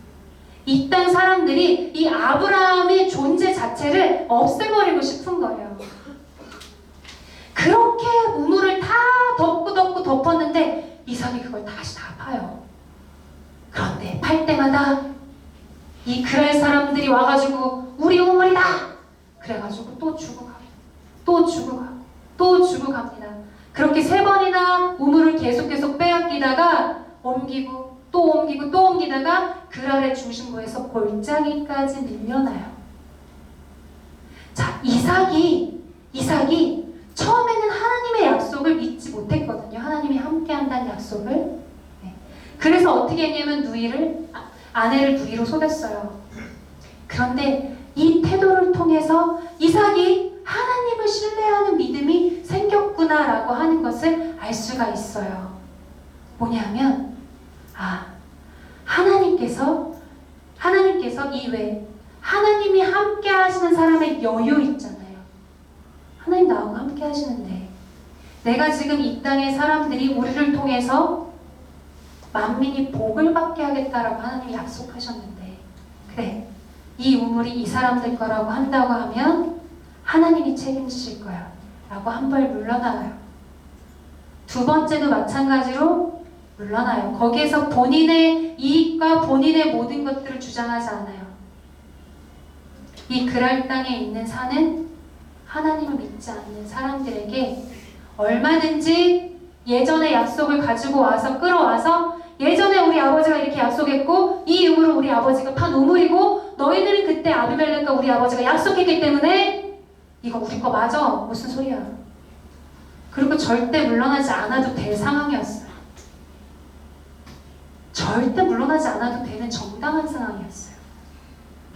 이 땅 사람들이 이 아브라함의 존재 자체를 없애버리고 싶은 거예요. 그렇게 우물을 다 덮었는데 이삭이 그걸 다시 다 파요. 그런데 팔 때마다 이 그랄 사람들이 와가지고 우리 우물이다! 그래가지고 또 주고 가고 또 주고 가고 또 주고 갑니다. 그렇게 3번이나 우물을 계속 빼앗기다가 옮기고 또 옮기고 또 옮기다가 그랄의 중심부에서 골짜기까지 밀려나요. 자, 이삭이 처음에는 하나님의 약속을 믿지 못했거든요. 하나님이 함께한다는 약속을. 네. 그래서 어떻게 했냐면 아내를 누이로 속였어요. 그런데 이 태도를 통해서 이삭이 하나님을 신뢰하는 믿음이 생겼구나라고 하는 것을 알 수가 있어요. 뭐냐면 하나님께서 이외에 하나님이 함께 하시는 사람의 여유 있잖아요. 하나님 나하고 함께 하시는데 내가 지금 이 땅의 사람들이 우리를 통해서 만민이 복을 받게 하겠다라고 하나님이 약속하셨는데 그래, 이 우물이 이 사람들 거라고 한다고 하면 하나님이 책임지실 거야 라고 한 발 물러나요. 두 번째도 마찬가지로 물러나요. 거기에서 본인의 이익과 본인의 모든 것들을 주장하지 않아요. 이 그랄 땅에 있는 산은 하나님을 믿지 않는 사람들에게 얼마든지 예전의 약속을 가지고 와서 끌어와서 예전에 우리 아버지가 이렇게 약속했고 이 우물은 우리 아버지가 판 우물이고 너희들은 그때 아비멜렉과 우리 아버지가 약속했기 때문에 이거 우리 거 맞아. 무슨 소리야. 그리고 절대 물러나지 않아도 될 상황이었어요. 절대 물러나지 않아도 되는 정당한 상황이었어요.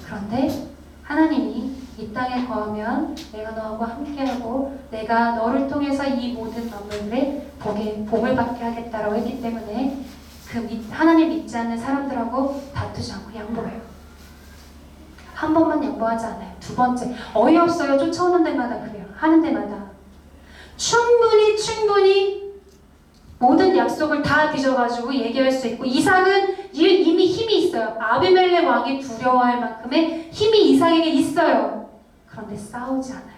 그런데 하나님이 이 땅에 거하면 내가 너하고 함께하고 내가 너를 통해서 이 모든 만물에 복을 받게 하겠다라고 했기 때문에 하나님 믿지 않는 사람들하고 다투지 않고 양보해요. 한 번만 양보하지 않아요. 두 번째, 어이없어요. 쫓아오는 데마다 그래요. 하는 데마다 충분히 모든 약속을 다 뒤져가지고 얘기할 수 있고 이삭은 이미 힘이 있어요. 아비멜렉 왕이 두려워할 만큼의 힘이 이삭에게 있어요. 그런데 싸우지 않아요.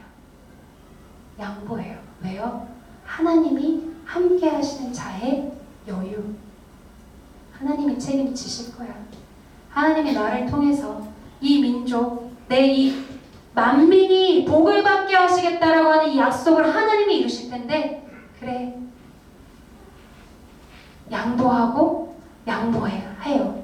양보해요. 왜요? 하나님이 함께 하시는 자의 여유. 하나님이 책임지실 거야. 하나님이 나를 통해서 이 민족, 내 이 만민이 복을 받게 하시겠다라고 하는 이 약속을 하나님이 이루실 텐데 그래, 양보해요.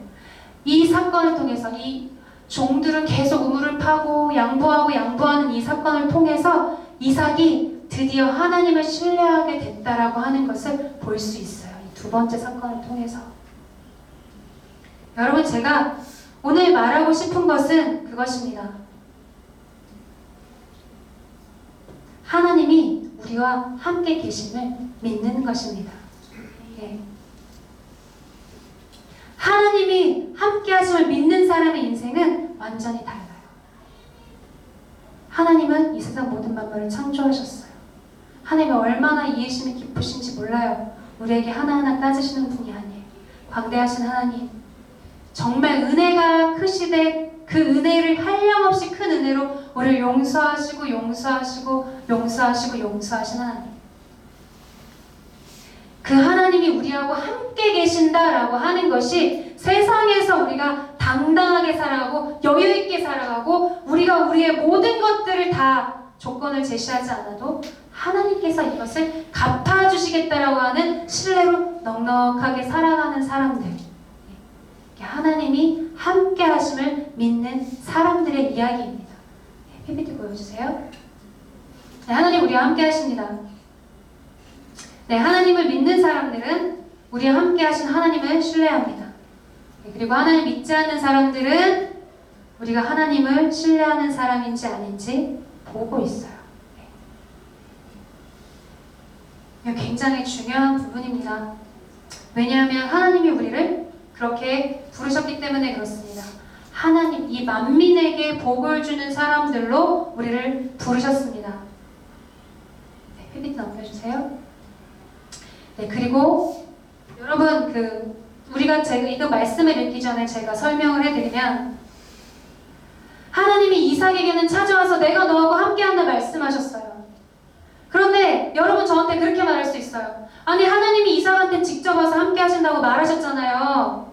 이 사건을 통해서 이 종들은 계속 우물을 파고 양보하는 이 사건을 통해서 이삭이 드디어 하나님을 신뢰하게 됐다라고 하는 것을 볼 수 있어요. 이 두 번째 사건을 통해서. 여러분, 제가 오늘 말하고 싶은 것은 그것입니다. 하나님이 우리와 함께 계심을 믿는 것입니다. 예. 하나님이 함께 하심을 믿는 사람의 인생은 완전히 달라요. 하나님은 이 세상 모든 만물을 창조하셨어요. 하나님이 얼마나 이해심이 깊으신지 몰라요. 우리에게 하나하나 따지시는 분이 아니에요. 광대하신 하나님, 정말 은혜가 크시되 그 은혜를 한량없이 큰 은혜로 우리를 용서하신 하나님. 그 하나님이 우리하고 함께 계신다라고 하는 것이 세상에서 우리가 당당하게 살아가고 여유있게 살아가고 우리가 우리의 모든 것들을 다 조건을 제시하지 않아도 하나님께서 이것을 갚아주시겠다라고 하는 신뢰로 넉넉하게 살아가는 사람들, 하나님이 함께 하심을 믿는 사람들의 이야기입니다. PPT 보여주세요. 네, 하나님 우리와 함께 하십니다. 네, 하나님을 믿는 사람들은 우리와 함께 하신 하나님을 신뢰합니다. 네, 그리고 하나님 믿지 않는 사람들은 우리가 하나님을 신뢰하는 사람인지 아닌지 보고 있어요. 네. 굉장히 중요한 부분입니다. 왜냐하면 하나님이 우리를 그렇게 부르셨기 때문에 그렇습니다. 하나님, 이 만민에게 복을 주는 사람들로 우리를 부르셨습니다. 네, PPT 넘겨주세요. 네, 그리고 여러분, 우리가 제가 이거 말씀을 읽기 전에 제가 설명을 해드리면, 하나님이 이삭에게는 찾아와서 내가 너하고 함께한다 말씀하셨어요. 그런데 여러분 저한테 그렇게 말할 수 있어요. 아니, 하나님이 이삭한테 직접 와서 함께 하신다고 말하셨잖아요.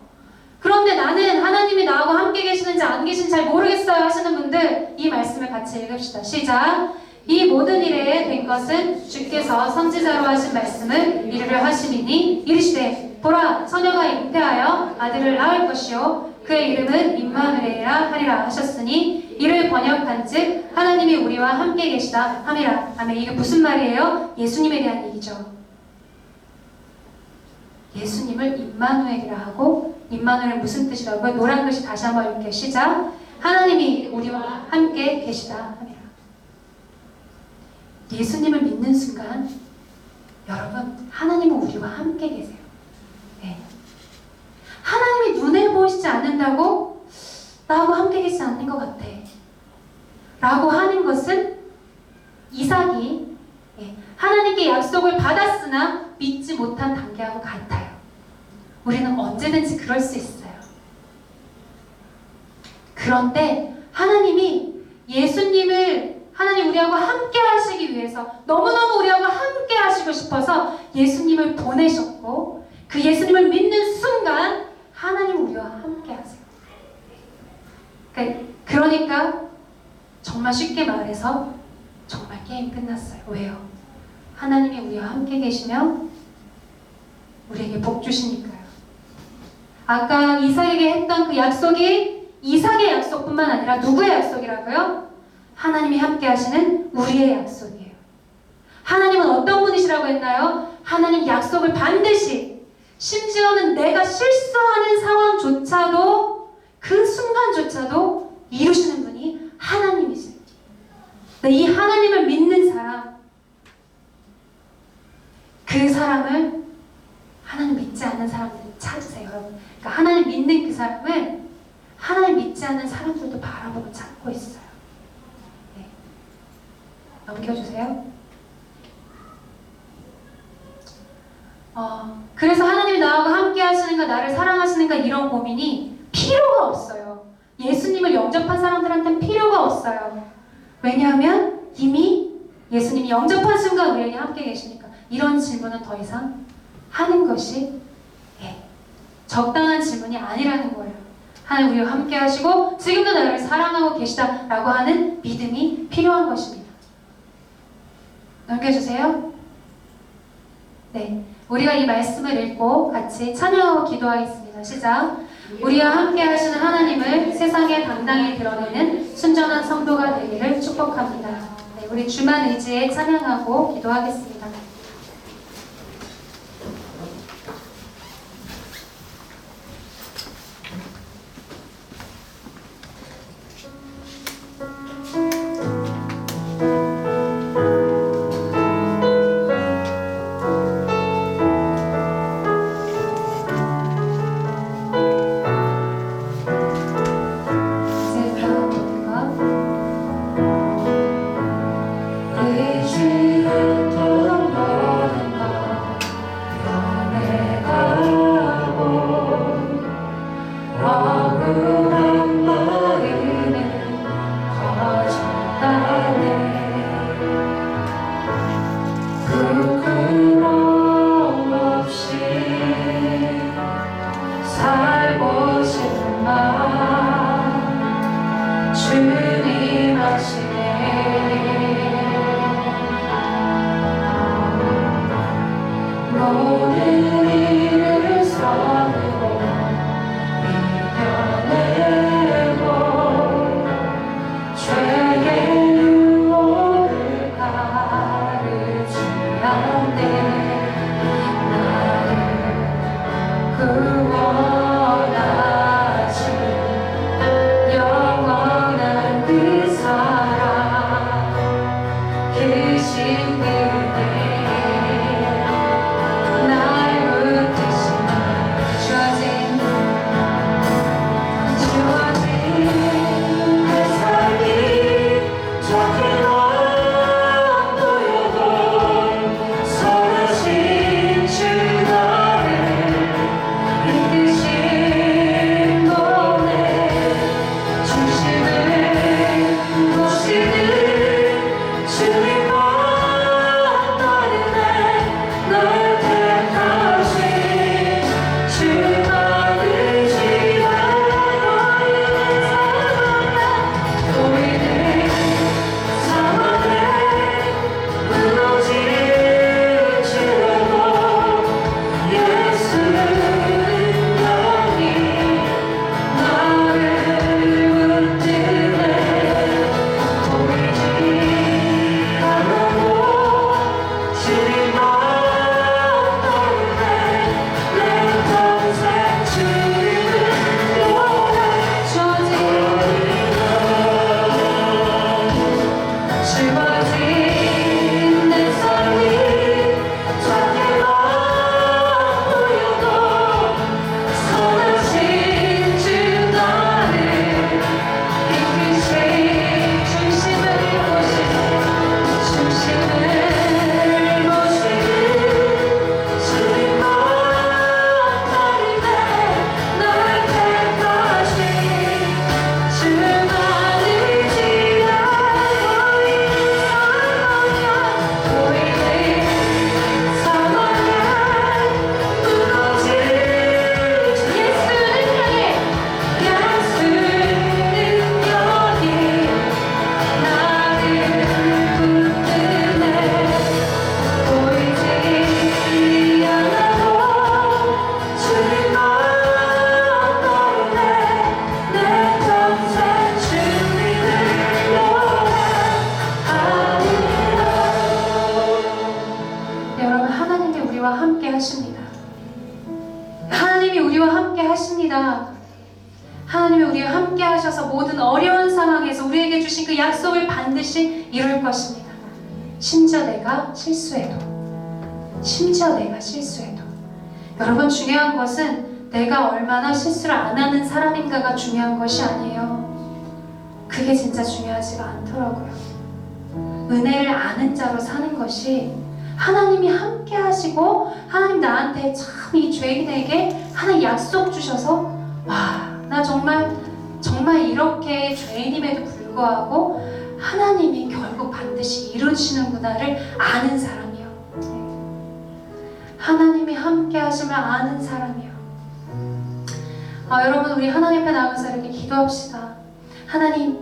그런데 나는 하나님이 나하고 함께 계시는지 안 계신지 잘 모르겠어요 하시는 분들, 이 말씀을 같이 읽읍시다. 시작. 이 모든 일에 된 것은 주께서 선지자로 하신 말씀을 이루려 하심이니 이르시되 보라, 처녀가 잉태하여 아들을 낳을 것이요 그의 이름은 임마누엘이라 하리라 하셨으니 이를 번역한즉 하나님이 우리와 함께 계시다 함이라. 아멘. 이게 무슨 말이에요? 예수님에 대한 얘기죠. 예수님을 임마누엘이라 하고, 임마누엘은 무슨 뜻이라고요? 노란 글씨 다시 한번 읽게. 시작. 하나님이 우리와 함께 계시다 함이라. 예수님을 믿는 순간 여러분, 하나님은 우리와 함께 계세요. 네. 하나님이 눈에 보이시지 않는다고 나하고 함께 계시지 않는 것 같아 라고 하는 것은 이삭이 하나님께 약속을 받았으나 믿지 못한 단계하고 같아요. 우리는 언제든지 그럴 수 있어요. 그런데 하나님이 예수님을, 하나님 우리하고 함께 하시기 위해서 너무너무 우리하고 함께 하시고 싶어서 예수님을 보내셨고, 그 예수님을 믿는 순간 하나님 우리와 함께 하세요. 그러니까 정말 쉽게 말해서 정말 게임 끝났어요. 왜요? 하나님이 우리와 함께 계시면 우리에게 복 주시니까요. 아까 이삭에게 했던 그 약속이 이삭의 약속뿐만 아니라 누구의 약속이라고요? 하나님이 함께 하시는 우리의 약속이에요. 하나님은 어떤 분이시라고 했나요? 하나님 약속을 반드시, 심지어는 내가 실수하는 상황조차도, 그 순간조차도 이루시는 분이 하나님이세요. 네, 이 하나님을 믿는 사람, 그 사람을 하나님 믿지 않는 사람들이 찾으세요, 여러분. 그러니까 하나님 믿는 그 사람을 하나님 믿지 않는 사람들도 바라보고 찾고 있어요. 네. 넘겨주세요. 그래서 하나님이 나하고 함께 하시는가, 나를 사랑하시는가, 이런 고민이 필요가 없어요. 예수님을 영접한 사람들한테는 필요가 없어요. 왜냐하면 이미 예수님이 영접한 순간 우리에게 함께 계시니까. 이런 질문은 더 이상 하는 것이 적당한 질문이 아니라는 거예요. 하나님 우리와 함께 하시고 지금도 나를 사랑하고 계시다라고 하는 믿음이 필요한 것입니다. 넘겨주세요. 네, 우리가 이 말씀을 읽고 같이 찬양하고 기도하겠습니다. 시작. 우리와 함께 하시는 하나님을 세상에 당당히 드러내는 순전한 성도가 되기를 축복합니다. 네, 우리 주만 의지에 찬양하고 기도하겠습니다. 그 신들에 날 우리와 함께 하십니다. 하나님이 우리와 함께 하셔서 모든 어려운 상황에서 우리에게 주신 그 약속을 반드시 이룰 것입니다. 심지어 내가 실수해도. 여러분, 중요한 것은 내가 얼마나 실수를 안 하는 사람인가가 중요한 것이 아니에요. 그게 진짜 중요하지가 않더라고요. 은혜를 아는 자로 사는 것이, 하나님이 함께 하시고 하나님 나한테 참 이 죄인에게 하나님 약속 주셔서, 와, 나 정말 이렇게 죄인임에도 불구하고 하나님이 결국 반드시 이루시는구나를 아는 사람이요. 하나님이 함께 하심을 아는 사람이요. 여러분, 우리 하나님 앞에 나가서 이렇게 기도합시다. 하나님,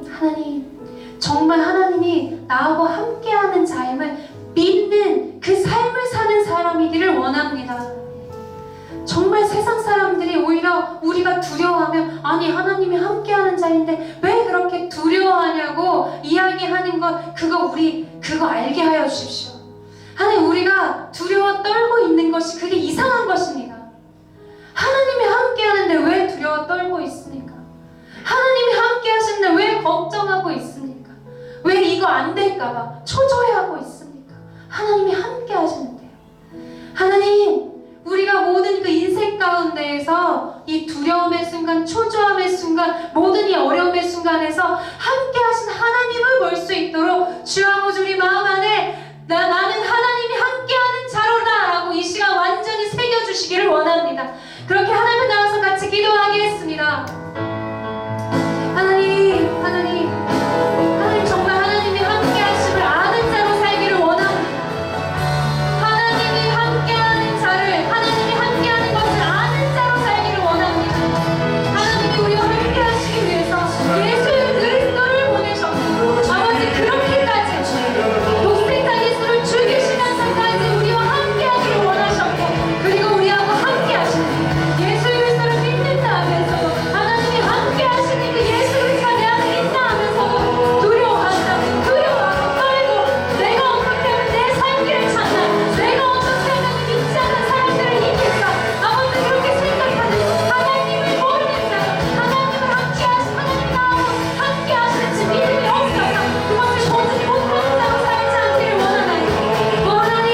정말 하나님이 나하고 함께하는 자임을 믿는 그 삶을 사는 사람이기를 원합니다. 정말 세상 사람들이 오히려 우리가 두려워하면, 아니 하나님이 함께하는 자인데 왜 그렇게 두려워하냐고 이야기하는 것, 그거 알게 하여 주십시오. 하나님, 우리가 두려워 떨고 있는 것이 그게 이상한 것입니다. 하나님이 함께하는데 왜 두려워 떨고 있습니까? 하나님이 함께 하시는데 왜 걱정하고 있습니까? 왜 이거 안 될까봐 초조해하고 있습니까? 하나님이 함께 하시는데요. 하나님, 우리가 모든 그 인생 가운데에서 이 두려움의 순간, 초조함의 순간, 모든 이 어려움의 순간에서 함께 하신 하나님을 볼 수 있도록 주 아버지, 우리 마음 안에 나는 하나님이 함께하는 자로다 라고 이 시간 완전히 새겨주시기를 원합니다. 그렇게 하나님 나와서 같이 기도하겠습니다. 하나님, 정말 하나님이 함께 하심을 아는 자로 살기를 원합니다. 하나님이 함께하는 자를, 하나님이 함께하는 것을 아는 자로 살기를 원합니다. 하나님이 우리와 함께 하시기 위해서 예수 그리스도를 보내셨고, 아버지 그렇게까지 독생자 예수를 죽이시면서까지 우리와 함께 하기를 원하셨고, 그리고 우리하고 함께 하시는 예수 그리스도를 믿는다 하면서도, 하나님이 함께 하시는 그 예수 그리스도가 내 안에 있다 하면서도 두려워하고 떨고, 내가 어떻게 하면 내 살기를 찾나, 내가 어떻게 하면 믿지 않는 사람들을 이길까, 아버지 그렇게 생각하는 하나님을 모르는 자, 하나님을 함께 하신, 하나님 나하고 함께 하시는 믿음이 없어서 그것을 보지 못하는 자로 살지 않기를 원하나니, 하나님,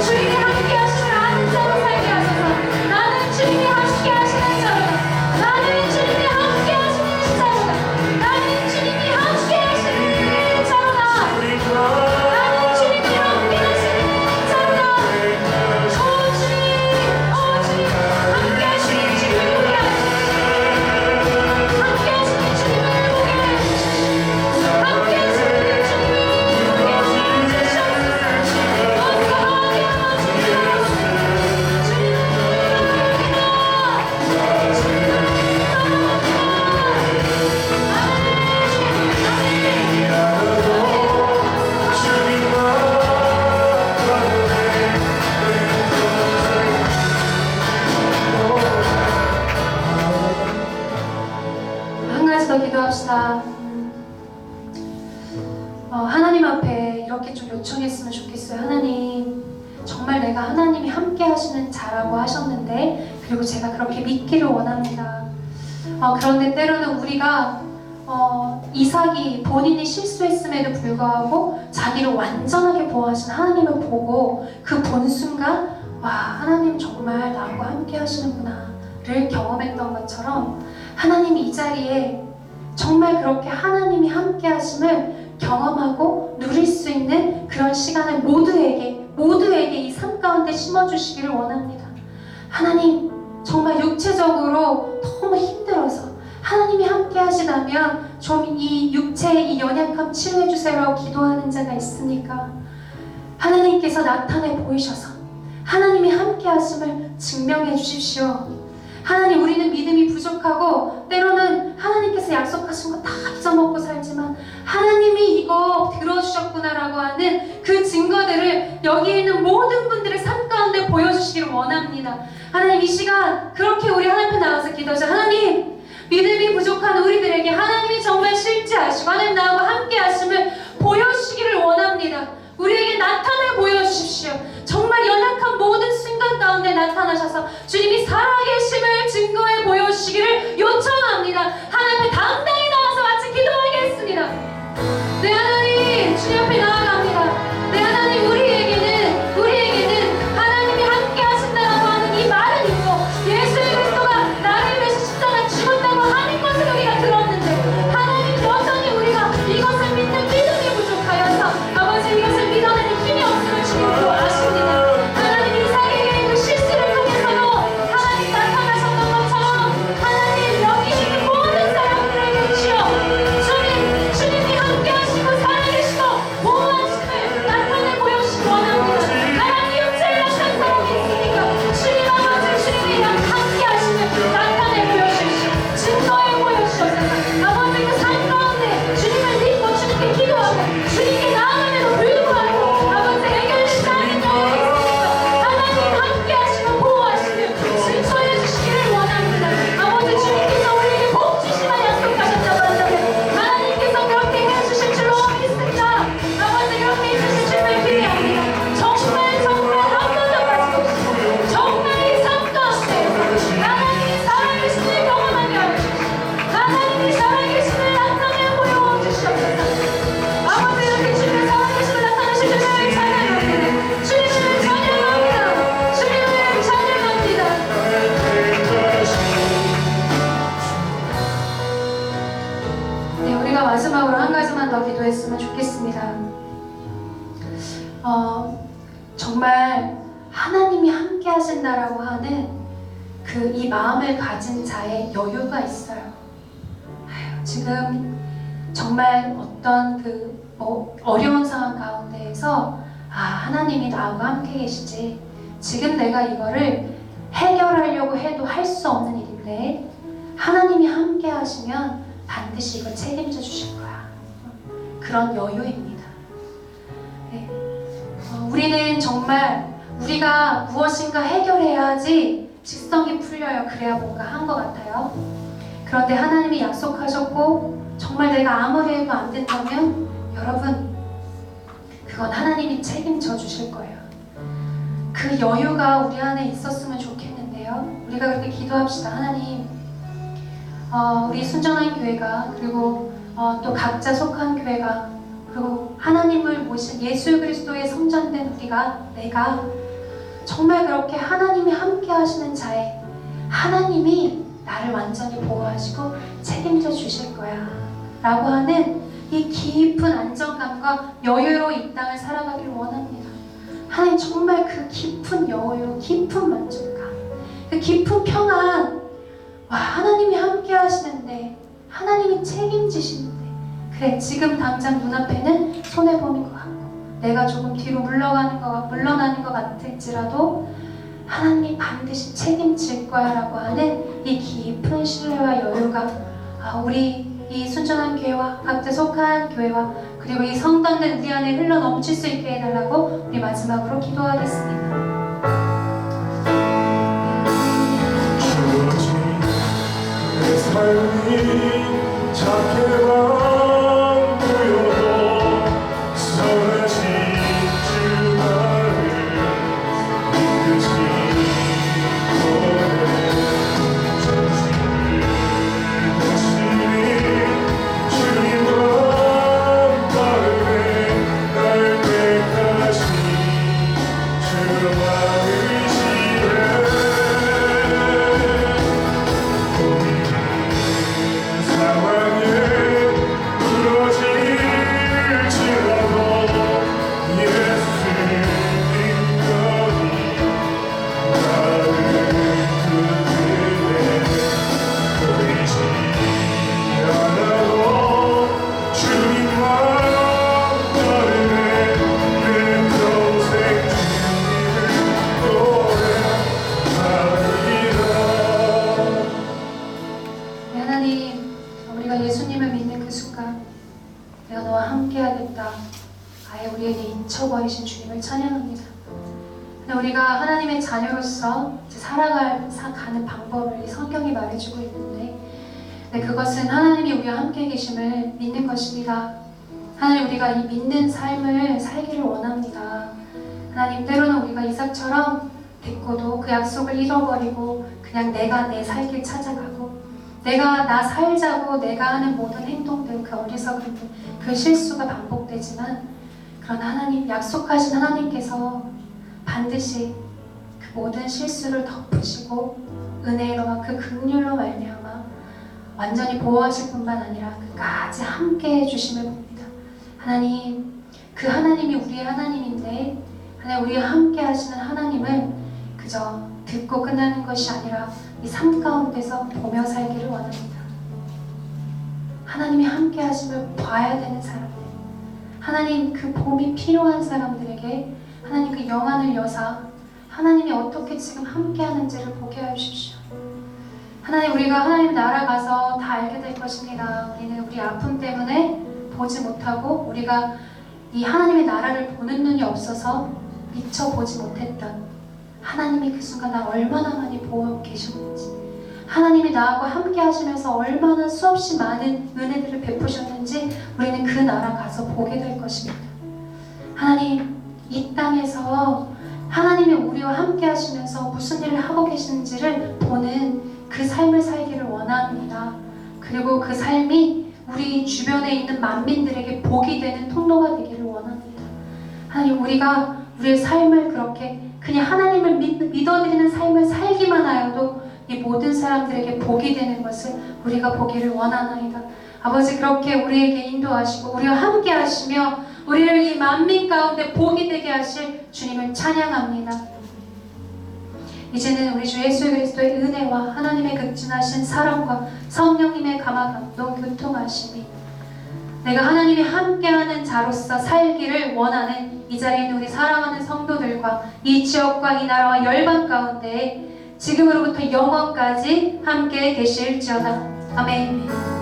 주님이 함께 하심을 아는 자로 살게 하소서. 나는 주님이 함께 하시는 자로다. 나는 주님이 함께 하시는 자로다. 나는 주님이 함께 하시는 자로다. 나는 주님이 함께 하시는 자로다. 주님, 함께 하시는 주님을 보게 하시옵소서. 함께 하시는 주님을 보게 하시옵소서. 함께 하시는 주님을 보게 하시옵소서. 어서하게 하여 주시옵소서. 한 가지 더 기도합시다. 하나님 앞에 이렇게 좀 요청했으면 좋겠어요. 하나님, 정말 내가 하나님이 함께 하시는 자라고 하셨는데, 그리고 제가 그렇게 믿기를 원합니다. 그런데 때로는 우리가 이삭이 본인이 실수했음에도 불구하고 자기를 완전하게 보호하신 하나님을 보고 그 본 순간, 와, 하나님 정말 나하고 함께 하시는구나를 경험했던 것처럼, 하나님이 이 자리에 정말 그렇게 하나님이 함께 하심을 경험하고 누릴 수 있는 그런 시간을 모두에게 이 삶 가운데 심어주시기를 원합니다. 하나님, 정말 육체적으로 너무 힘들어서 하나님이 함께 하시다면 좀 이 육체의 이 연약함 치료해 주세요라고 기도하는 자가 있습니까? 하나님께서 나타내 보이셔서 하나님이 함께 하심을 증명해 주십시오. 하나님, 우리는 믿음이 부족하고 때로는 하나님께서 약속하신 거 다 잊어먹고 살지만, 하나님이 이거 들어주셨구나라고 하는 그 증거들을 여기 있는 모든 분들의 삶 가운데 보여주시기를 원합니다. 하나님, 이 시간 그렇게 우리 하나님 앞에 나와서 기도하자. 하나님, 믿음이 부족한 우리들에게 하나님이 정말 실제하시고 하나님 나하고 함께 하심을 보여주시기를 원합니다. 우리에게 나타내 보여주십시오. 정말 연약한 모든 순간 가운데 나타나셔서 주님이 살아계심을 증거해 보여주시기를 요청합니다. 하나님 앞에 당당히 나와서 같이 기도하겠습니다. 네, 하나님, 주님 앞에 나아갑니다. 네, 하나님, 우리에게는 하나님이 함께 하신다라고 하는 이 말은 있고, 예수 그리스도가 나를 위해서 십자가에 죽었다고 하는 것을 우리가 들었는데, 하나님 여전히 우리가 이것을 믿는 믿음이 부족하여서 아버지 이것을 믿어내는 힘이 없음을 주님도 아십니다. 하나님, 이삭에게 그 실수를 통해서도 하나님 나타나셨던 것처럼 하나님 여기 있는 모든 사람들에게 주여 주님이 함께 하시고 살아계시고 보호하심을 나타내 보여주시기 원합니다. 하나님 육체를 약한 사람이 있으니까 주님 아버지 주님이 함께 하심을 나타내 보여주시고 증거해 보여주셔서 아버지 그 삶 가운데 주님을 믿고 주님께 기도하고 주님께 나아감에도 불구하고 아버지 해결되지 않은 영역이 있으니까 하나님 함께 하시고 보호하시며 증거해 주시기를 원합니다. 아버지 주님께서 우리에게 복 주시만 약속하셨다고 한다면 하나님께서 그렇게 해주실 줄로 믿습니다. 아버지 그렇게 해주실 줄을 기대합니다. 정말 한번더 가지고 싶고 정말 이 삶 가운데 하나님이 살아계심을 경험하게 하시고 하나님이 살아계심을 나타내 보여주시옵소서. 아버지 이렇게 주님의 살아계심을 나타내실 줄을 찬양합니다. 주님을 찬양합니다. 주님을 찬양합니다. 네, 우리가 마지막으로 한 가지만 더 기도했으면 좋겠습니다. 정말 하나님이 함께 하신다라고 하는 그 이 마음을 가진 자의 여유가 있어요. 지금 정말 어떤 어려운 상황 가운데에서 하나님이 나하고 함께 계시지. 지금 내가 이거를 해결하려고 해도 할 수 없는 일인데 하나님이 함께 하시면 반드시 이걸 책임져 주실 거야. 그런 여유입니다. 네. 우리는 정말 우리가 무엇인가 해결해야지 직성이 풀려요. 그래야 뭔가 한 것 같아요. 그런데 하나님이 약속하셨고 정말 내가 아무리 해도 안 된다면 여러분 그건 하나님이 책임져 주실 거예요. 그 여유가 우리 안에 있었으면 좋겠는데요. 우리가 그렇게 기도합시다. 하나님, 우리 순전한 교회가 그리고 또 각자 속한 교회가 그리고 하나님을 모신 예수 그리스도의 성전된 내가 정말 그렇게 하나님이 함께 하시는 자에 하나님이 나를 완전히 보호하시고 책임져 주실 거야 라고 하는 이 깊은 안정감과 여유로 이 땅을 살아가기를 원합니다. 하나님 정말 그 깊은 여유, 깊은 만족감, 그 깊은 평안, 하나님이 함께 하시는데 하나님이 책임지시는데 그래 지금 당장 눈앞에는 손해보는 것 같고 내가 조금 뒤로 물러나는 것 같을지라도 하나님이 반드시 책임질 거야 라고 하는 이 깊은 신뢰와 여유가 우리 이 순전한 교회와 각자 속한 교회와 그리고 이 성당된 우리 안에 흘러 넘칠 수 있게 해달라고 우리 마지막으로 기도하겠습니다. 내 삶이 작게만 보여도 선하신 주 나를 이끄시거든. 전심을 다스린 주님과 마음에 날 택하신 주 마음이시네. 하나님, 우리가 예수님을 믿는 그 순간 내가 너와 함께하겠다. 아예 우리에게 잊혀버리신 주님을 찬양합니다. 근데 우리가 하나님의 자녀로서 이제 살아가는 방법을 이 성경이 말해주고 있는데 그것은 하나님이 우리와 함께 계심을 믿는 것입니다. 하나님, 우리가 이 믿는 삶을 살기를 원합니다. 하나님, 때로는 우리가 이삭처럼 됐고도 그 약속을 잃어버리고 그냥 내가 내 살 길 찾아가고 내가 나 살자고 내가 하는 모든 행동들, 그 어리석은 그 실수가 반복되지만, 그러나 하나님, 약속하신 하나님께서 반드시 그 모든 실수를 덮으시고 은혜로와 그 긍휼로 말미암아 완전히 보호하실 뿐만 아니라 끝까지 함께 해주심을 봅니다. 하나님, 그 하나님이 우리의 하나님인데, 하나님, 우리와 함께 하시는 하나님을 그저 듣고 끝나는 것이 아니라 이 삶 가운데서 보며 살기를 원합니다. 하나님이 함께 하심을 봐야 되는 사람들, 하나님, 그 봄이 필요한 사람들에게 하나님, 그 영안을 여사 하나님이 어떻게 지금 함께 하는지를 보게 하여 주십시오. 하나님, 우리가 하나님 나라 가서 다 알게 될 것입니다. 우리는 우리 아픔 때문에 보지 못하고, 우리가 이 하나님의 나라를 보는 눈이 없어서 미처 보지 못했던 하나님이 그 순간 날 얼마나 많이 보호하고 계셨는지, 하나님이 나하고 함께 하시면서 얼마나 수없이 많은 은혜들을 베푸셨는지 우리는 그 나라 가서 보게 될 것입니다. 하나님, 이 땅에서 하나님이 우리와 함께 하시면서 무슨 일을 하고 계시는지를 보는 그 삶을 살기를 원합니다. 그리고 그 삶이 우리 주변에 있는 만민들에게 복이 되는 통로가 되기를 원합니다. 하나님, 우리가 우리의 삶을 그렇게 그냥 하나님을 믿어드리는 삶을 살기만 하여도 이 모든 사람들에게 복이 되는 것을 우리가 보기를 원하나이다. 아버지, 그렇게 우리에게 인도하시고 우리와 함께 하시며 우리를 이 만민 가운데 복이 되게 하실 주님을 찬양합니다. 이제는 우리 주 예수 그리스도의 은혜와 하나님의 극진하신 사랑과 성령님의 감화 감동 교통하심이 내가 하나님이 함께하는 자로서 살기를 원하는 이 자리에 있는 우리 사랑하는 성도들과 이 지역과 이 나라와 열방 가운데 지금으로부터 영원까지 함께 계실지어다. 아멘.